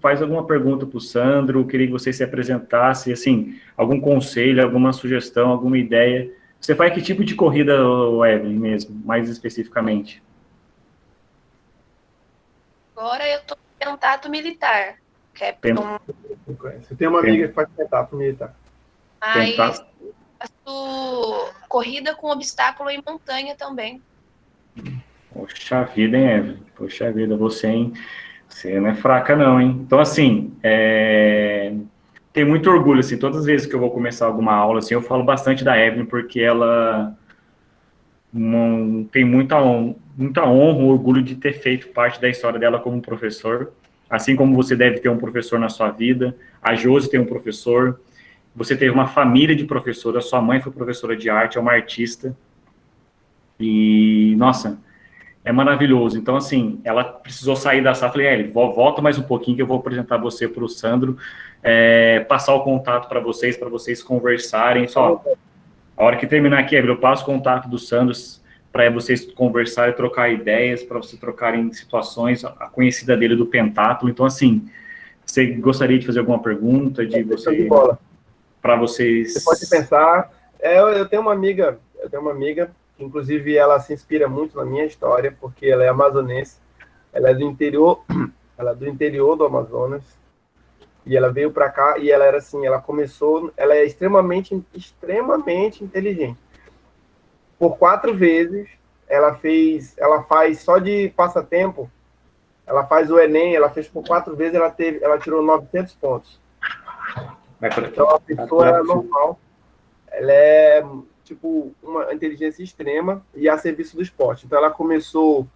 faz alguma pergunta para o Sandro, queria que você se apresentasse, assim, algum conselho, alguma sugestão, alguma ideia. Você faz que tipo de corrida, Evelyn, mesmo, mais especificamente? Agora eu tô no tentato militar, que é Você tem uma amiga que faz tentato militar. Mas faço corrida com obstáculo em montanha também. Poxa vida, hein, Evelyn? Poxa vida, você não é fraca não, hein? Então, assim, tenho muito orgulho, assim, todas as vezes que eu vou começar alguma aula, assim, eu falo bastante da Evelyn, porque ela tem muita honra, orgulho de ter feito parte da história dela como professor, assim como você deve ter um professor na sua vida, a Josi tem um professor, você teve uma família de professores, a sua mãe foi professora de arte, é uma artista, e, nossa, é maravilhoso. Então, assim, ela precisou sair da sala, falei, volta mais um pouquinho que eu vou apresentar você para o Sandro, passar o contato para vocês conversarem, só... A hora que terminar aqui, eu passo o contato do Sandro para vocês conversarem, trocar ideias, para vocês trocarem situações, a conhecida dele do pentatlo. Então, assim, você gostaria de fazer alguma pergunta para vocês? Você pode pensar. Eu tenho uma amiga, que inclusive ela se inspira muito na minha história, porque ela é amazonense, ela é do interior do Amazonas. E ela veio para cá e ela era assim, ela é extremamente inteligente. Por 4 vezes, ela faz só de passatempo, ela faz o Enem, ela fez por 4 vezes, ela tirou 900 pontos. Então, a pessoa é normal, ela é, tipo, uma inteligência extrema e a serviço do esporte. Então, ela começou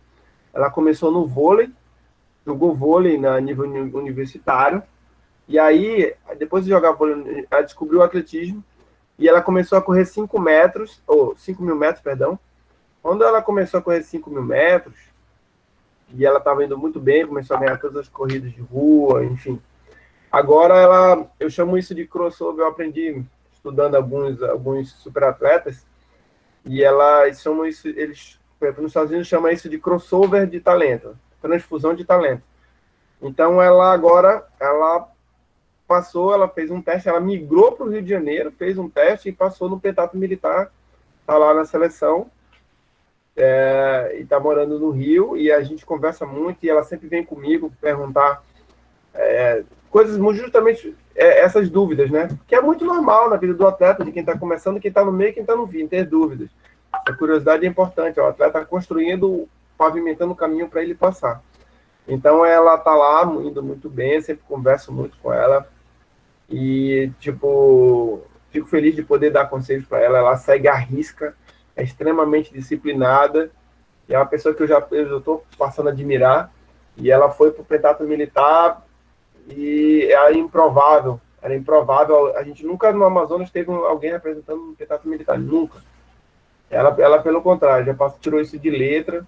no vôlei, jogou vôlei na nível universitário. E aí, depois de jogar vôlei, ela descobriu o atletismo e ela começou a correr 5 metros, ou 5 mil metros, perdão. Quando ela começou a correr 5 mil metros, e ela estava indo muito bem, começou a ganhar todas as corridas de rua, enfim. Agora eu chamo isso de crossover, eu aprendi estudando alguns superatletas, e elas chamam isso, eles, nos Estados Unidos, chamam isso de crossover de talento, transfusão de talento. Então ela passou, ela fez um teste, ela migrou para o Rio de Janeiro, fez um teste e passou no pentatlo militar, está lá na seleção, e está morando no Rio, e a gente conversa muito, e ela sempre vem comigo perguntar coisas justamente essas dúvidas, né? Que é muito normal na vida do atleta, de quem está começando, quem está no meio, quem está no fim, ter dúvidas. A curiosidade é importante, o atleta construindo, pavimentando o caminho para ele passar. Então ela está lá, indo muito bem, eu sempre converso muito com ela, e, tipo, fico feliz de poder dar conselhos para ela. Ela segue à risca, é extremamente disciplinada, e é uma pessoa que eu estou passando a admirar, e ela foi para o pentatlo militar, e era improvável, a gente nunca no Amazonas teve alguém representando um pentatlo militar, nunca. Ela pelo contrário, tirou isso de letra,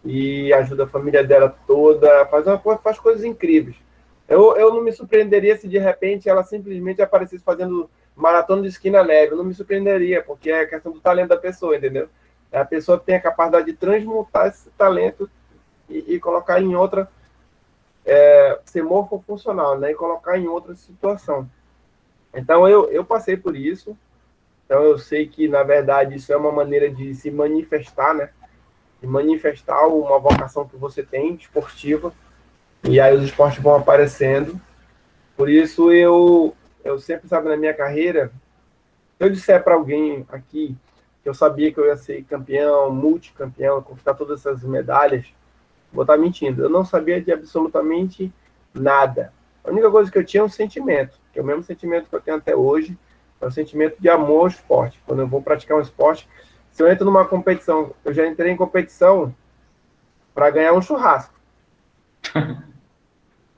e ajuda a família dela toda, faz coisas incríveis. Eu não me surpreenderia se de repente ela simplesmente aparecesse fazendo maratona de esqui na neve. Eu não me surpreenderia, porque é a questão do talento da pessoa, entendeu? A pessoa tem a capacidade de transmutar esse talento e colocar em outra, ser morfofuncional, né? E colocar em outra situação. Então eu passei por isso. Então eu sei que, na verdade, isso é uma maneira de se manifestar, né? De manifestar uma vocação que você tem, esportiva. E aí os esportes vão aparecendo. Por isso eu sempre, sabe, na minha carreira, se eu disser para alguém aqui que eu sabia que eu ia ser campeão, multicampeão, conquistar todas essas medalhas, vou estar mentindo. Eu não sabia de absolutamente nada. A única coisa que eu tinha é um sentimento, que é o mesmo sentimento que eu tenho até hoje, é o sentimento de amor ao esporte. Quando eu vou praticar um esporte, se eu entro numa competição, eu já entrei em competição para ganhar um churrasco.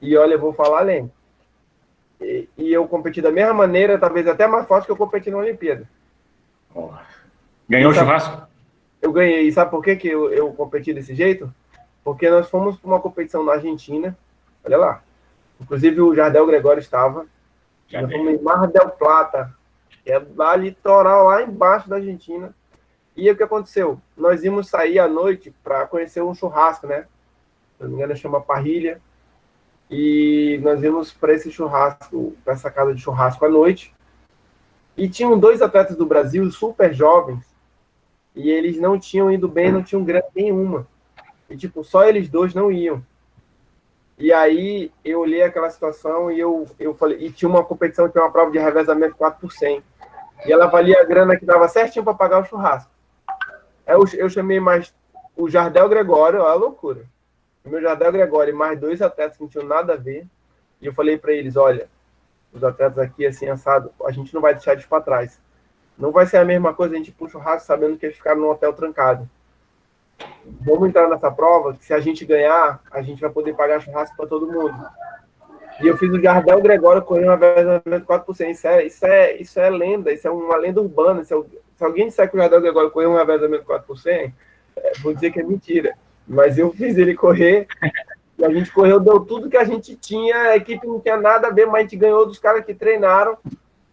E olha, eu vou falar além. E eu competi da mesma maneira, talvez até mais forte que eu competi na Olimpíada. Ganhou o churrasco? Eu ganhei. E sabe por que eu competi desse jeito? Porque nós fomos para uma competição na Argentina. Olha lá. Inclusive o Jardel Gregório estava. Nós fomos em Mar del Plata, que é lá litoral, lá embaixo da Argentina. E o que aconteceu? Nós íamos sair à noite para conhecer um churrasco, né? Se não me engano, chama Parrilha. E nós íamos para esse churrasco, para essa casa de churrasco à noite. E tinham 2 atletas do Brasil, super jovens, e eles não tinham ido bem, não tinham grana nenhuma. E, tipo, só eles 2 não iam. E aí eu olhei aquela situação e eu falei, e tinha uma competição, tinha uma prova de revezamento 4%. E ela valia a grana que dava certinho para pagar o churrasco. Aí eu chamei mais o Jardel Gregório, olha a loucura. O meu Jardel Gregório e mais 2 atletas que não tinham nada a ver. E eu falei para eles, olha, os atletas aqui, assim, assado, a gente não vai deixar eles para trás. Não vai ser a mesma coisa a gente ir para um churrasco sabendo que eles ficaram num hotel trancado. Vamos entrar nessa prova, que se a gente ganhar, a gente vai poder pagar churrasco para todo mundo. E eu fiz o Jardel Gregório correr uma revezamento 4%. Isso é lenda, isso é uma lenda urbana. Se alguém disser que o Jardel Gregório correu um revezamento 4%, vou dizer que é mentira. Mas eu fiz ele correr, e a gente correu, deu tudo que a gente tinha, a equipe não tinha nada a ver, mas a gente ganhou dos caras que treinaram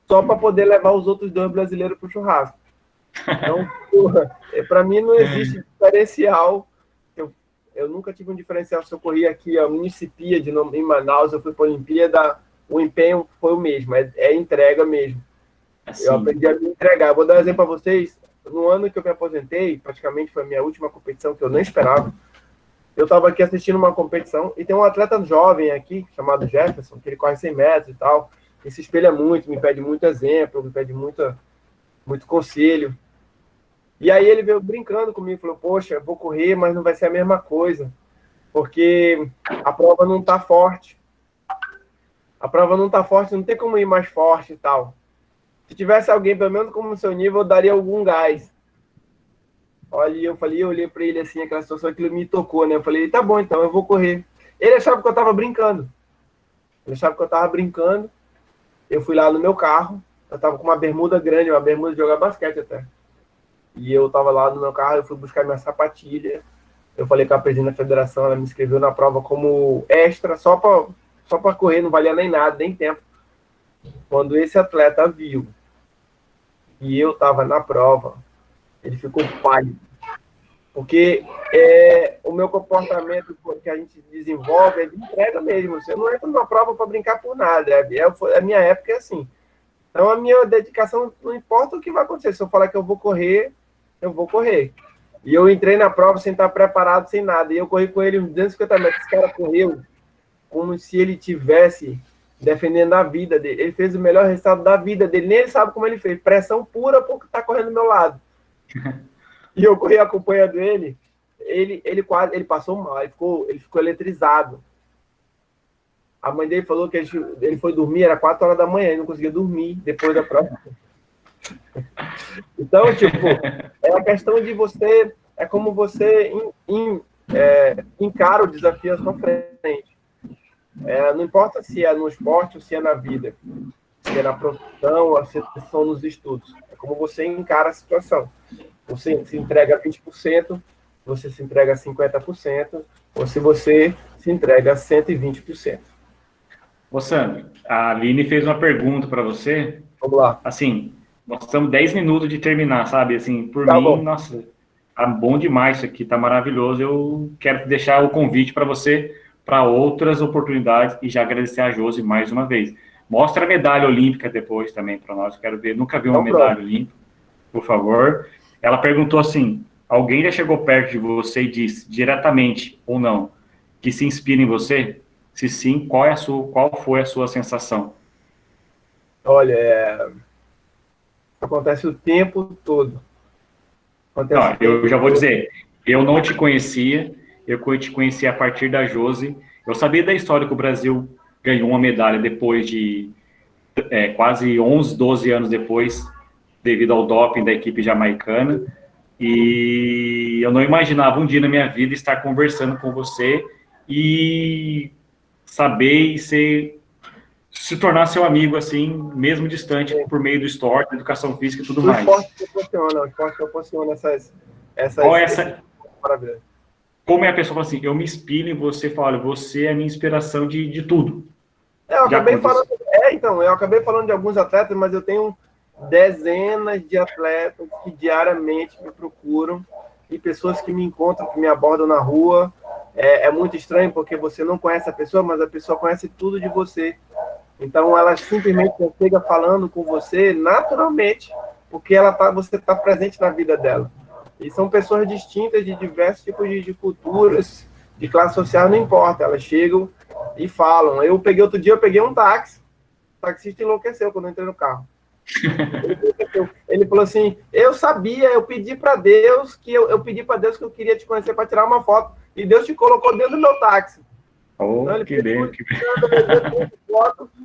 só para poder levar os outros 2 brasileiros para o churrasco. Então, para mim não existe diferencial. Eu nunca tive um diferencial. Se eu corri aqui a Municipia em Manaus, eu fui para a Olimpíada, o empenho foi o mesmo, é entrega mesmo. Assim. Eu aprendi a me entregar. Eu vou dar um exemplo para vocês. No ano que eu me aposentei, praticamente foi a minha última competição, que eu nem esperava. Eu estava aqui assistindo uma competição e tem um atleta jovem aqui, chamado Jefferson, que ele corre 100 metros e tal. Ele se espelha muito, me pede muito exemplo, me pede muito conselho. E aí ele veio brincando comigo, falou, poxa, eu vou correr, mas não vai ser a mesma coisa, porque a prova não está forte. A prova não está forte, não tem como ir mais forte e tal. Se tivesse alguém, pelo menos como no seu nível, eu daria algum gás. Olha, eu olhei para ele assim, aquela situação, aquilo me tocou, né? Eu falei, tá bom, então, eu vou correr. Ele achava que eu tava brincando. Ele achava que eu tava brincando. Eu fui lá no meu carro. Eu tava com uma bermuda grande, uma bermuda de jogar basquete até. E eu tava lá no meu carro, eu fui buscar minha sapatilha. Eu falei com a presidente da federação, ela me inscreveu na prova como extra, só pra correr, não valia nem nada, nem tempo. Quando esse atleta viu e eu tava na prova, ele ficou pálido. Porque o meu comportamento que a gente desenvolve é de entrega mesmo. Você não entra numa prova para brincar por nada. A minha época é assim. Então, a minha dedicação, não importa o que vai acontecer. Se eu falar que eu vou correr, eu vou correr. E eu entrei na prova sem estar preparado, sem nada. E eu corri com ele uns 250 metros. Esse cara correu como se ele tivesse defendendo a vida dele. Ele fez o melhor resultado da vida dele. Nem ele sabe como ele fez. Pressão pura porque tá correndo do meu lado. E eu corri acompanhando ele. Ele passou mal. Ele ficou eletrizado. A mãe dele falou que ele foi dormir, era 4 horas da manhã, ele não conseguia dormir depois da prova. Então, tipo, é a questão de você, é como você encara o desafio à sua frente. Não importa se é no esporte ou se é na vida, se é na profissão ou se são nos estudos. É como você encara a situação. Você se entrega a 20%, você se entrega a 50%, ou se você se entrega a 120%. Ô, Sandro, a Aline fez uma pergunta para você. Vamos lá. Assim, nós estamos 10 minutos de terminar, sabe? Assim, por Tá mim, bom. Nossa, tá bom demais isso aqui, tá maravilhoso. Eu quero deixar o convite para você para outras oportunidades e já agradecer a Josi mais uma vez. Mostra a medalha olímpica depois também para nós. Quero ver, nunca vi uma medalha olímpica, por favor. Ela perguntou assim: alguém já chegou perto de você e disse, diretamente ou não, que se inspira em você? Se sim, qual foi a sua sensação? Olha, acontece o tempo todo. Não, eu já vou dizer, eu não te conhecia, eu te conheci a partir da Josi. Eu sabia da história que o Brasil ganhou uma medalha depois de quase 11, 12 anos depois, devido ao doping da equipe jamaicana. E eu não imaginava um dia na minha vida estar conversando com você e saber e se tornar seu amigo, assim, mesmo distante, por meio do esporte, educação física e tudo mais. O esporte proporciona essas maravilhas. Como é a pessoa fala assim, eu me inspiro em você, fala, você é a minha inspiração de tudo. Eu acabei falando de alguns atletas, mas eu tenho dezenas de atletas que diariamente me procuram e pessoas que me encontram, que me abordam na rua. É muito estranho porque você não conhece a pessoa, mas a pessoa conhece tudo de você. Então, ela simplesmente chega falando com você naturalmente, porque você está presente na vida dela. E são pessoas distintas de diversos tipos de culturas, de classe social, não importa. Elas chegam e falam. Outro dia eu peguei um táxi. O taxista enlouqueceu quando eu entrei no carro. Ele falou assim, eu pedi para Deus que eu eu queria te conhecer para tirar uma foto. E Deus te colocou dentro do meu táxi. Então, que bem.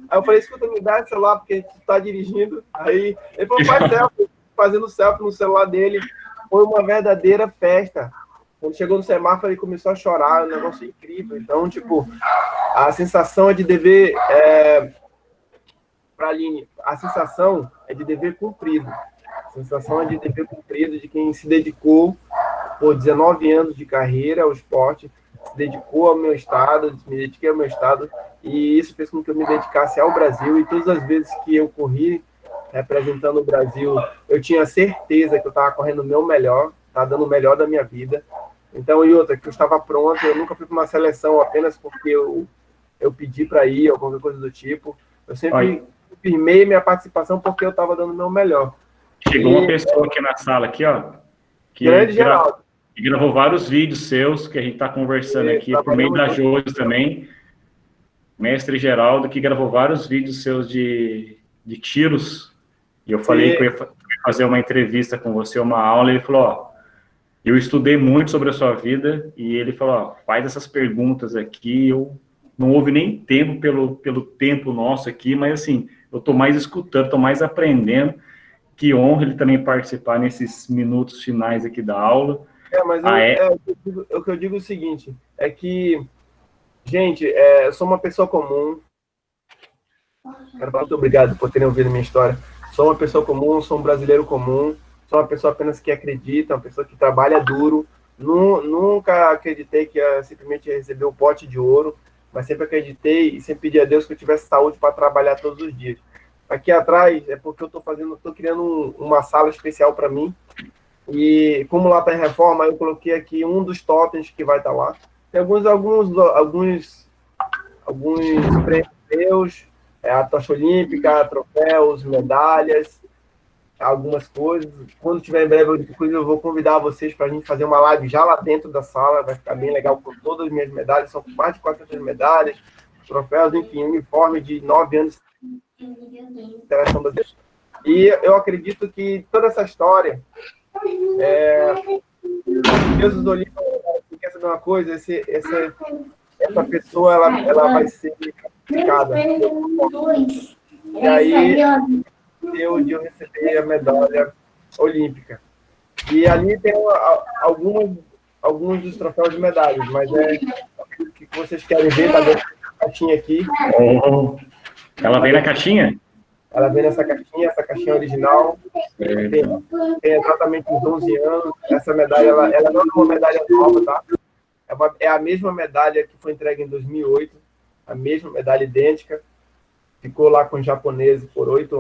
Aí eu falei, escuta, me dá esse celular, porque a gente está dirigindo. Aí ele falou, faz selfie, fazendo selfie no celular dele. Foi uma verdadeira festa. Quando chegou no semáforo, ele começou a chorar, um negócio incrível. Então, tipo, a sensação é de dever... Para a Aline, a sensação é de dever cumprido. A sensação é de dever cumprido de quem se dedicou por 19 anos de carreira ao esporte, se dedicou ao meu estado, me dediquei ao meu estado, e isso fez com que eu me dedicasse ao Brasil, e todas as vezes que eu corri representando o Brasil, eu tinha certeza que eu estava correndo o meu melhor, estava dando o melhor da minha vida. Então, e outra, que eu estava pronto, eu nunca fui para uma seleção apenas porque eu pedi para ir, ou qualquer coisa do tipo. Eu sempre firmei minha participação porque eu estava dando o meu melhor. Chegou uma pessoa aqui na sala, aqui, ó, que gravou vários vídeos seus, que a gente está conversando aqui, por meio da Josi também, mestre Geraldo, que gravou vários vídeos seus de tiros, e eu falei que eu ia fazer uma entrevista com você, uma aula, e ele falou, ó, eu estudei muito sobre a sua vida, e ele falou, ó, faz essas perguntas aqui, eu não houve nem tempo pelo tempo nosso aqui, mas assim, eu estou mais escutando, estou mais aprendendo. Que honra ele também participar nesses minutos finais aqui da aula. Mas o que eu digo é o seguinte, é que Gente, eu sou uma pessoa comum. Quero falar muito obrigado por terem ouvido minha história. Sou uma pessoa comum, sou um brasileiro comum, sou uma pessoa apenas que acredita, uma pessoa que trabalha duro. Nunca acreditei que ia simplesmente receber o pote de ouro, mas sempre acreditei e sempre pedi a Deus que eu tivesse saúde para trabalhar todos os dias. Aqui atrás é porque eu estou criando uma sala especial para mim. E como lá está em reforma, eu coloquei aqui um dos totens que vai estar lá. Tem alguns prêmios meus, a tocha olímpica, troféus, medalhas, algumas coisas. Quando tiver em breve, eu vou convidar vocês para a gente fazer uma live já lá dentro da sala, vai ficar bem legal com todas as minhas medalhas, são mais de 400 medalhas, troféus, enfim, uniforme de 9 anos de seleção brasileira. E eu acredito que toda essa história, Deus dos Olímpicos, quer saber uma coisa, essa pessoa, ela vai ser classificada. E aí, de eu receber a medalha olímpica. E ali tem alguns dos troféus de medalhas, mas o que vocês querem ver, tá dentro da caixinha aqui. Ela vem na caixinha? Ela vem nessa caixinha, essa caixinha original. Tem exatamente uns 11 anos. Essa medalha, ela não é uma medalha nova, tá? É a mesma medalha que foi entregue em 2008, a mesma medalha idêntica. Ficou lá com os japoneses por 8,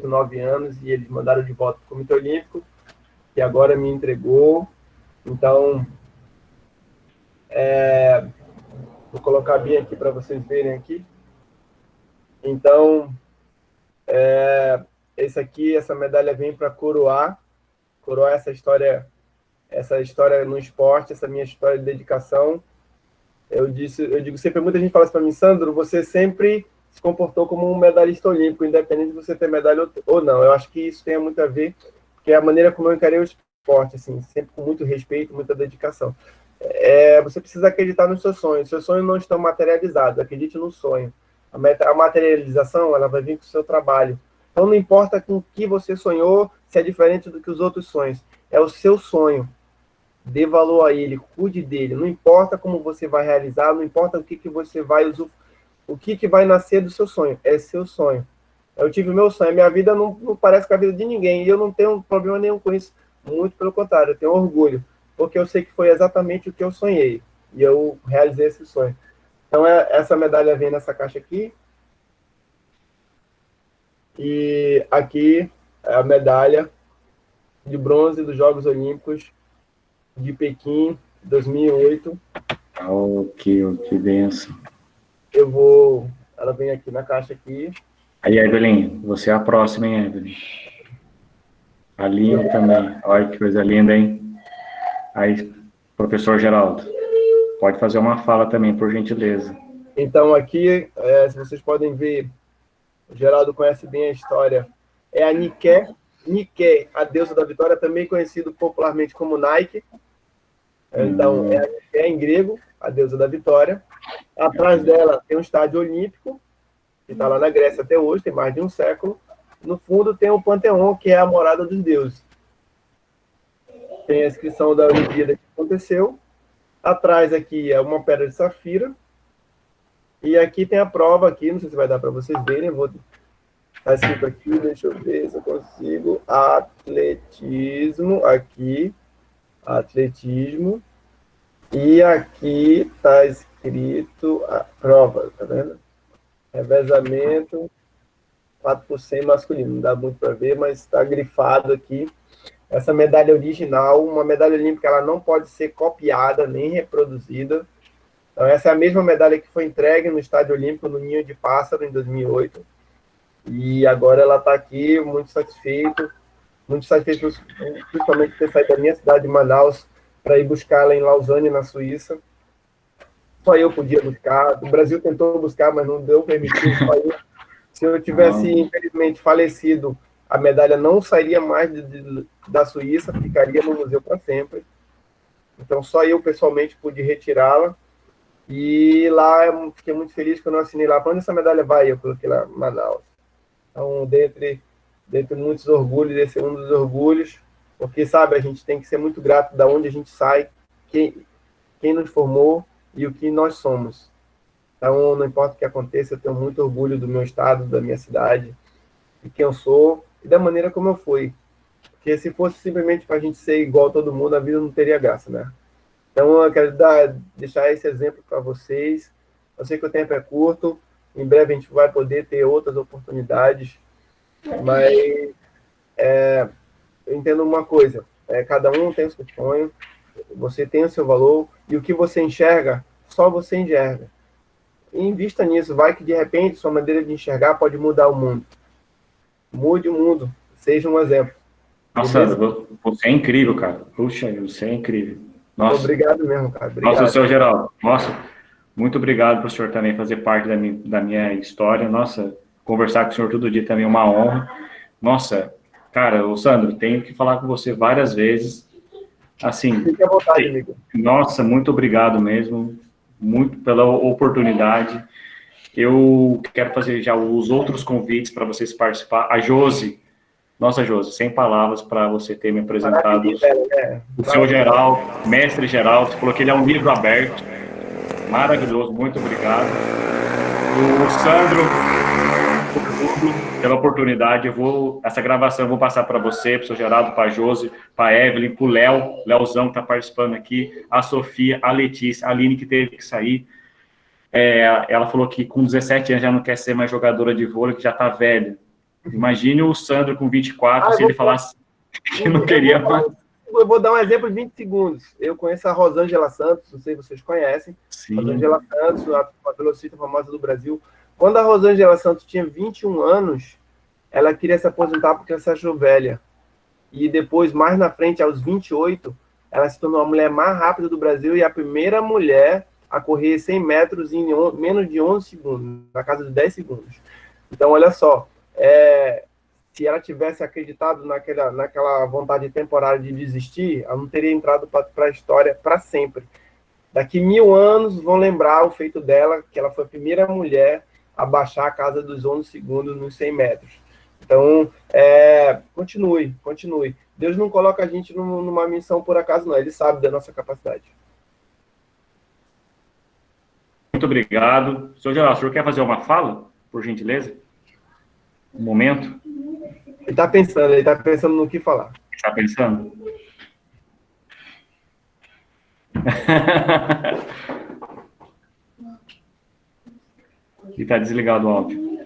9 anos, e eles mandaram de volta para o Comitê Olímpico, que agora me entregou. Então, vou colocar bem aqui para vocês verem aqui. Então, essa medalha vem para coroar essa história no esporte, essa minha história de dedicação. Eu digo sempre, muita gente fala assim para mim, Sandro, você sempre se comportou como um medalhista olímpico, independente de você ter medalha ou não. Eu acho que isso tem muito a ver, que é a maneira como eu encarei o esporte, assim, sempre com muito respeito, muita dedicação. Você precisa acreditar nos seus sonhos. Seus sonhos não estão materializados, acredite no sonho. A materialização, ela vai vir com o seu trabalho. Então, não importa com o que você sonhou, se é diferente do que os outros sonhos. É o seu sonho. Dê valor a ele, cuide dele. Não importa como você vai realizar, não importa o que você vai usar, o que vai nascer do seu sonho. É seu sonho. Eu tive o meu sonho. Minha vida não parece com a vida de ninguém. E eu não tenho problema nenhum com isso. Muito pelo contrário, eu tenho orgulho. Porque eu sei que foi exatamente o que eu sonhei. E eu realizei esse sonho. Então, essa medalha vem nessa caixa aqui. E aqui é a medalha de bronze dos Jogos Olímpicos de Pequim, 2008. Que benção. Ela vem aqui na caixa aqui. Aí, Evelyn, você é a próxima, hein, Evelyn? A linda também. Olha que coisa linda, hein? Aí, professor Geraldo, pode fazer uma fala também, por gentileza. Então, aqui, se vocês podem ver, o Geraldo conhece bem a história. É a Nike, a deusa da vitória, também conhecido popularmente como Nike. Então, é a Nike em grego, a deusa da vitória. Atrás dela tem um estádio olímpico, que está lá na Grécia até hoje, tem mais de um século. No fundo tem o Panteão, que é a morada dos deuses. Tem a inscrição da Olimpíada que aconteceu. Atrás aqui é uma pedra de safira. E aqui tem a prova aqui, não sei se vai dar para vocês verem, tá escrito aqui, deixa eu ver se eu consigo. Atletismo, aqui, atletismo. E aqui tá escrito a prova, tá vendo? Revezamento, 4 por 100 masculino. Não dá muito para ver, mas está grifado aqui. Essa medalha original, uma medalha olímpica, ela não pode ser copiada nem reproduzida. Então, essa é a mesma medalha que foi entregue no Estádio Olímpico, no Ninho de Pássaro, em 2008. E agora ela está aqui, muito satisfeito, principalmente por ter saído da minha cidade de Manaus para ir buscá-la em Lausanne, na Suíça. Só eu podia buscar. O Brasil tentou buscar, mas não deu permitido. Só eu. Se eu tivesse, infelizmente, falecido, a medalha não sairia mais da Suíça, ficaria no museu para sempre. Então, só eu, pessoalmente, pude retirá-la. E lá, eu fiquei muito feliz que eu não assinei lá. Para onde essa medalha vai? Eu coloquei lá, Manaus. Então, dentre muitos orgulhos, esse é um dos orgulhos, porque, sabe, a gente tem que ser muito grato de onde a gente sai, quem nos formou e o que nós somos. Então, não importa o que aconteça, eu tenho muito orgulho do meu estado, da minha cidade, de quem eu sou e da maneira como eu fui. Porque se fosse simplesmente para a gente ser igual a todo mundo, a vida não teria graça, né? Então, eu quero deixar esse exemplo para vocês. Eu sei que o tempo é curto, em breve a gente vai poder ter outras oportunidades, mas eu entendo uma coisa, cada um tem o seu sonho, você tem o seu valor, e o que você enxerga, só você enxerga. E invista nisso, vai que de repente sua maneira de enxergar pode mudar o mundo. Mude o mundo, seja um exemplo. Nossa, Beleza? você é incrível, cara. Puxa, você é incrível. Nossa, Obrigado mesmo, cara. nossa, Obrigado. seu Geraldo. Nossa, muito obrigado por o senhor também fazer parte da minha história. Nossa, conversar com o senhor todo dia também é uma honra. Nossa, cara, ô Sandro, tenho que falar com você várias vezes. Assim, Fique à vontade, amigo. nossa, muito obrigado mesmo, muito pela oportunidade. Eu quero fazer já os outros convites para vocês participar. A Josi, nossa Josi, sem palavras para você ter me apresentado. O seu Geraldo, mestre Geraldo, falou que ele é um livro aberto. Maravilhoso, muito obrigado. O Sandro, por tudo, pela oportunidade. Essa gravação eu vou passar para você, para o seu Geraldo, para a Josi, para a Evelyn, para o Leozão que está participando aqui, a Sofia, a Letícia, a Aline que teve que sair. Ela falou que com 17 anos já não quer ser mais jogadora de vôlei, que já está velha. Imagine o Sandro com 24, se ele falasse que não queria mais. Eu vou dar um exemplo de 20 segundos. Eu conheço a Rosângela Santos, não sei se vocês conhecem. Sim. Rosângela Santos, a velocista famosa do Brasil. Quando a Rosângela Santos tinha 21 anos, ela queria se aposentar porque ela se achou velha. E depois, mais na frente, aos 28, ela se tornou a mulher mais rápida do Brasil e a primeira mulher a correr 100 metros em menos de 11 segundos, na casa de 10 segundos. Então, olha só, se ela tivesse acreditado naquela vontade temporária de desistir, ela não teria entrado para a história para sempre. Daqui 1000 anos vão lembrar o feito dela, que ela foi a primeira mulher a baixar a casa dos 11 segundos nos 100 metros. Então, continue. Deus não coloca a gente numa missão por acaso, não. Ele sabe da nossa capacidade. Muito obrigado. Senhor Geraldo, o senhor quer fazer uma fala, por gentileza? Um momento. Ele está pensando no que falar. Está pensando? E está desligado o áudio.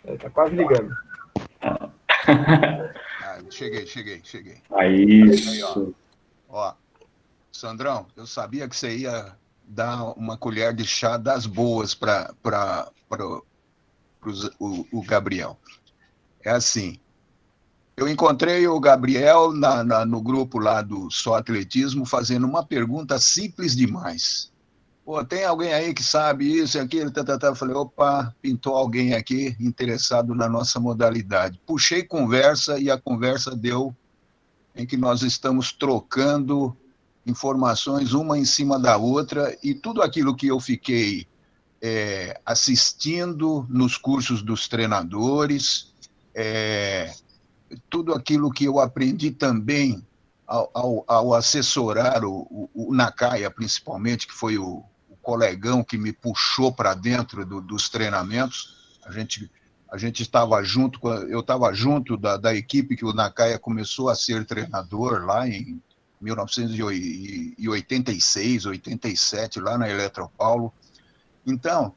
Está quase ligando. Cheguei. Isso. Ó, Sandrão, eu sabia que você ia dar uma colher de chá das boas para o Gabriel. É assim, eu encontrei o Gabriel no grupo lá do Só Atletismo fazendo uma pergunta simples demais. Pô, tem alguém aí que sabe isso e aquilo? Eu falei, opa, pintou alguém aqui interessado na nossa modalidade. Puxei conversa e a conversa deu em que nós estamos trocando informações uma em cima da outra e tudo aquilo que eu fiquei assistindo nos cursos dos treinadores, tudo aquilo que eu aprendi também ao assessorar o Nakaya, principalmente, que foi o colegão que me puxou para dentro dos treinamentos. A gente estava junto, eu estava junto da equipe que o Nakaya começou a ser treinador lá em 1986, 87, lá na Eletropaulo. Então,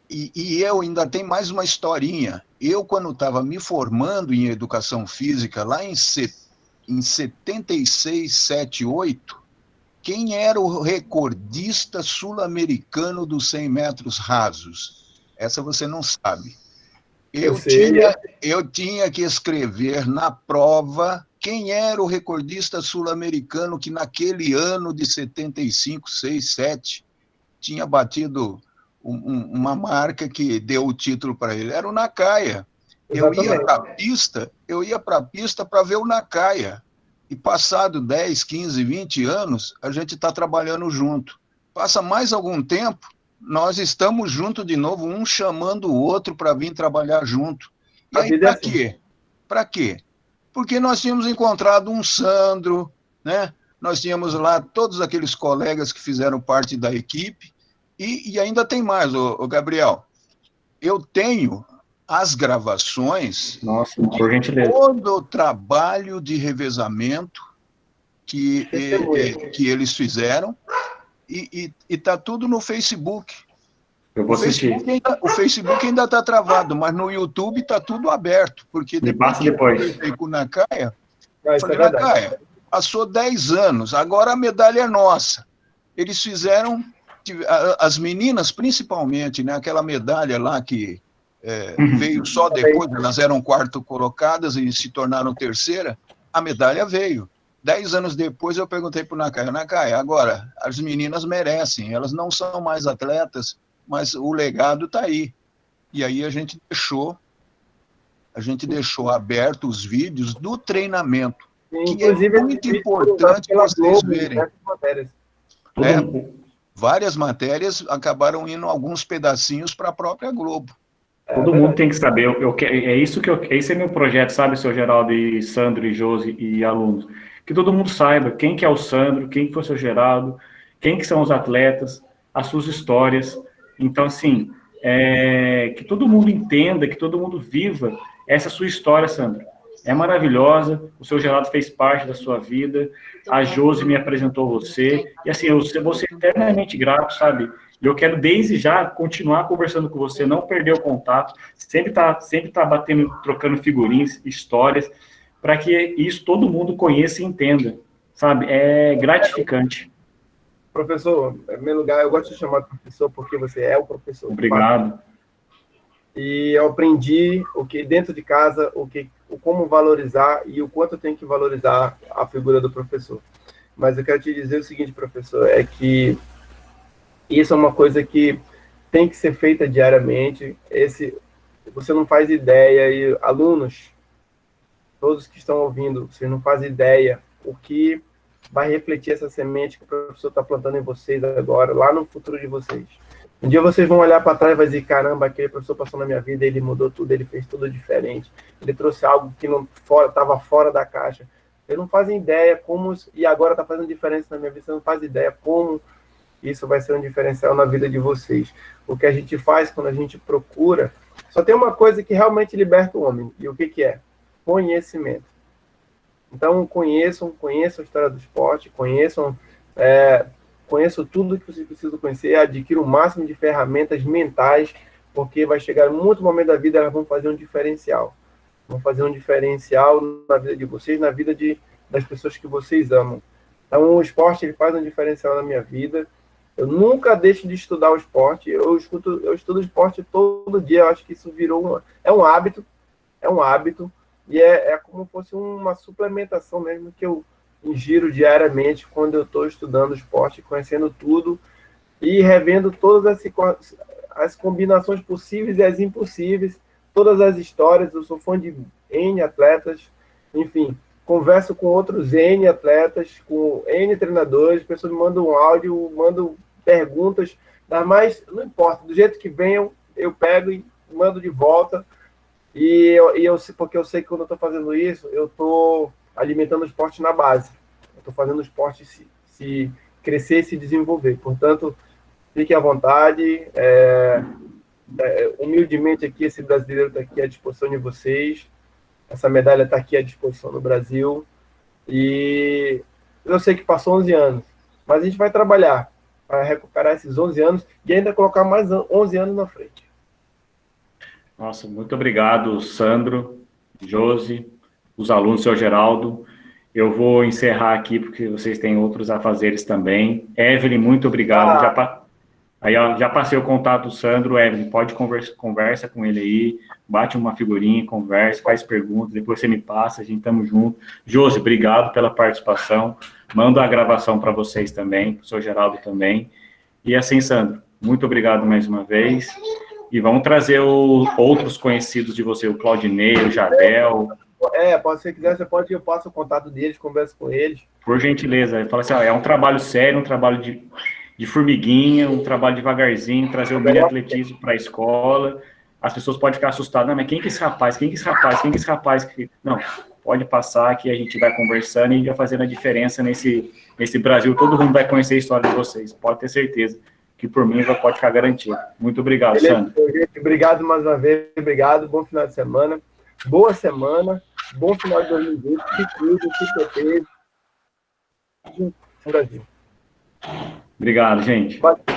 e eu ainda tenho mais uma historinha. Eu, quando estava me formando em Educação Física, lá em 76, 78, quem era o recordista sul-americano dos 100 metros rasos? Essa você não sabe. Eu tinha que escrever na prova quem era o recordista sul-americano que naquele ano de 75, 6, 7 tinha batido uma marca que deu o título para ele. Era o Nakaya. Eu ia para a pista para ver o Nakaya. E passado 10, 15, 20 anos, a gente está trabalhando junto. Passa mais algum tempo, nós estamos juntos de novo, um chamando o outro para vir trabalhar junto. E aí, para quê? Para quê? Porque nós tínhamos encontrado um Sandro, né? nós tínhamos lá todos aqueles colegas que fizeram parte da equipe, e ainda tem mais, ô Gabriel. Eu tenho as gravações Nossa, por gentileza. todo o trabalho de revezamento que eles fizeram, e está tudo no Facebook. Eu vou assistir. O Facebook ainda está travado, mas no YouTube está tudo aberto, porque depois que eu conversei com o Nakaya, eu falei, Nakaya, passou 10 anos, agora a medalha é nossa. Eles fizeram, as meninas principalmente, né, aquela medalha lá que veio só depois, elas eram quarto colocadas e se tornaram terceira, a medalha veio. 10 anos depois eu perguntei para o Nakaya, Nakaya, agora, as meninas merecem, elas não são mais atletas, mas o legado está aí. E aí a gente deixou aberto os vídeos do treinamento, que é muito importante vocês verem. Várias matérias acabaram indo alguns pedacinhos para a própria Globo. Todo mundo tem que saber. Esse é meu projeto, sabe, seu Geraldo e Sandro e Josi e alunos. Que todo mundo saiba quem que é o Sandro, quem que foi o seu Geraldo, quem que são os atletas, as suas histórias. Então, assim, que todo mundo entenda, que todo mundo viva essa sua história, Sandro. É maravilhosa, o seu Geraldo fez parte da sua vida, a Josi me apresentou você, e assim, eu vou ser eternamente grato, sabe? E eu quero, desde já, continuar conversando com você, não perder o contato, sempre tá batendo, trocando figurinhas, histórias, para que isso todo mundo conheça e entenda, sabe? É gratificante. Professor, em primeiro lugar, eu gosto de chamar de professor porque você é o professor. Obrigado. E eu aprendi o que dentro de casa, como valorizar e o quanto eu tenho que valorizar a figura do professor. Mas eu quero te dizer o seguinte, professor, é que isso é uma coisa que tem que ser feita diariamente. Você não faz ideia, e alunos, todos que estão ouvindo, vocês não fazem ideia o que vai refletir essa semente que o professor está plantando em vocês agora, lá no futuro de vocês. Um dia vocês vão olhar para trás e vai dizer, caramba, aquele professor passou na minha vida, ele mudou tudo, ele fez tudo diferente, ele trouxe algo que não estava fora da caixa. Vocês não fazem ideia como, e agora está fazendo diferença na minha vida, vocês não fazem ideia como isso vai ser um diferencial na vida de vocês. O que a gente faz quando a gente procura, só tem uma coisa que realmente liberta o homem, e o que é? Conhecimento. Então, conheçam a história do esporte, conheçam tudo que vocês precisam conhecer, adquiram o máximo de ferramentas mentais, porque vai chegar muito momento da vida, elas vão fazer um diferencial. Vão fazer um diferencial na vida de vocês, na vida das pessoas que vocês amam. Então, o esporte ele faz um diferencial na minha vida. Eu nunca deixo de estudar o esporte. Eu estudo esporte todo dia. Eu acho que isso virou um hábito. É um hábito. E é como se fosse uma suplementação mesmo que eu ingiro diariamente quando eu estou estudando esporte, conhecendo tudo e revendo todas as combinações possíveis e as impossíveis, todas as histórias. Eu sou fã de N atletas, enfim, converso com outros N atletas, com N treinadores, pessoas me mandam um áudio, mandam perguntas, mas não importa, do jeito que venham, eu pego e mando de volta. Porque eu sei que quando eu estou fazendo isso, eu estou alimentando o esporte na base. Eu estou fazendo o esporte se crescer e se desenvolver. Portanto, fiquem à vontade. Humildemente aqui, esse brasileiro está aqui à disposição de vocês. Essa medalha está aqui à disposição no Brasil. E eu sei que passou 11 anos, mas a gente vai trabalhar para recuperar esses 11 anos e ainda colocar mais 11 anos na frente. Nossa, muito obrigado, Sandro, Josi, os alunos, seu Geraldo. Eu vou encerrar aqui, porque vocês têm outros afazeres também. Evelyn, muito obrigado. Já passei o contato do Sandro. Evelyn, pode conversa com ele aí, bate uma figurinha, conversa, faz perguntas, depois você me passa, a gente estamos junto. Josi, obrigado pela participação. Mando a gravação para vocês também, para o seu Geraldo também. E assim, Sandro, muito obrigado mais uma vez. E vamos trazer outros conhecidos de você, o Claudinei, o Jadel. Se você quiser, eu passo o contato deles, converso com eles. Por gentileza. Ele fala assim, é um trabalho sério, um trabalho de formiguinha, um trabalho devagarzinho, trazer o mini atletismo para a escola. As pessoas podem ficar assustadas, mas quem que é esse rapaz? Quem que é esse rapaz? Não, pode passar que a gente vai conversando e vai fazendo a diferença nesse Brasil. Todo mundo vai conhecer a história de vocês, pode ter certeza que por mim pode ficar garantido. Muito obrigado, Sandro. Obrigado mais uma vez, obrigado, bom final de semana, boa semana, bom final de 2020, se cuida, se proteja. Brasil. Obrigado, gente. Valeu.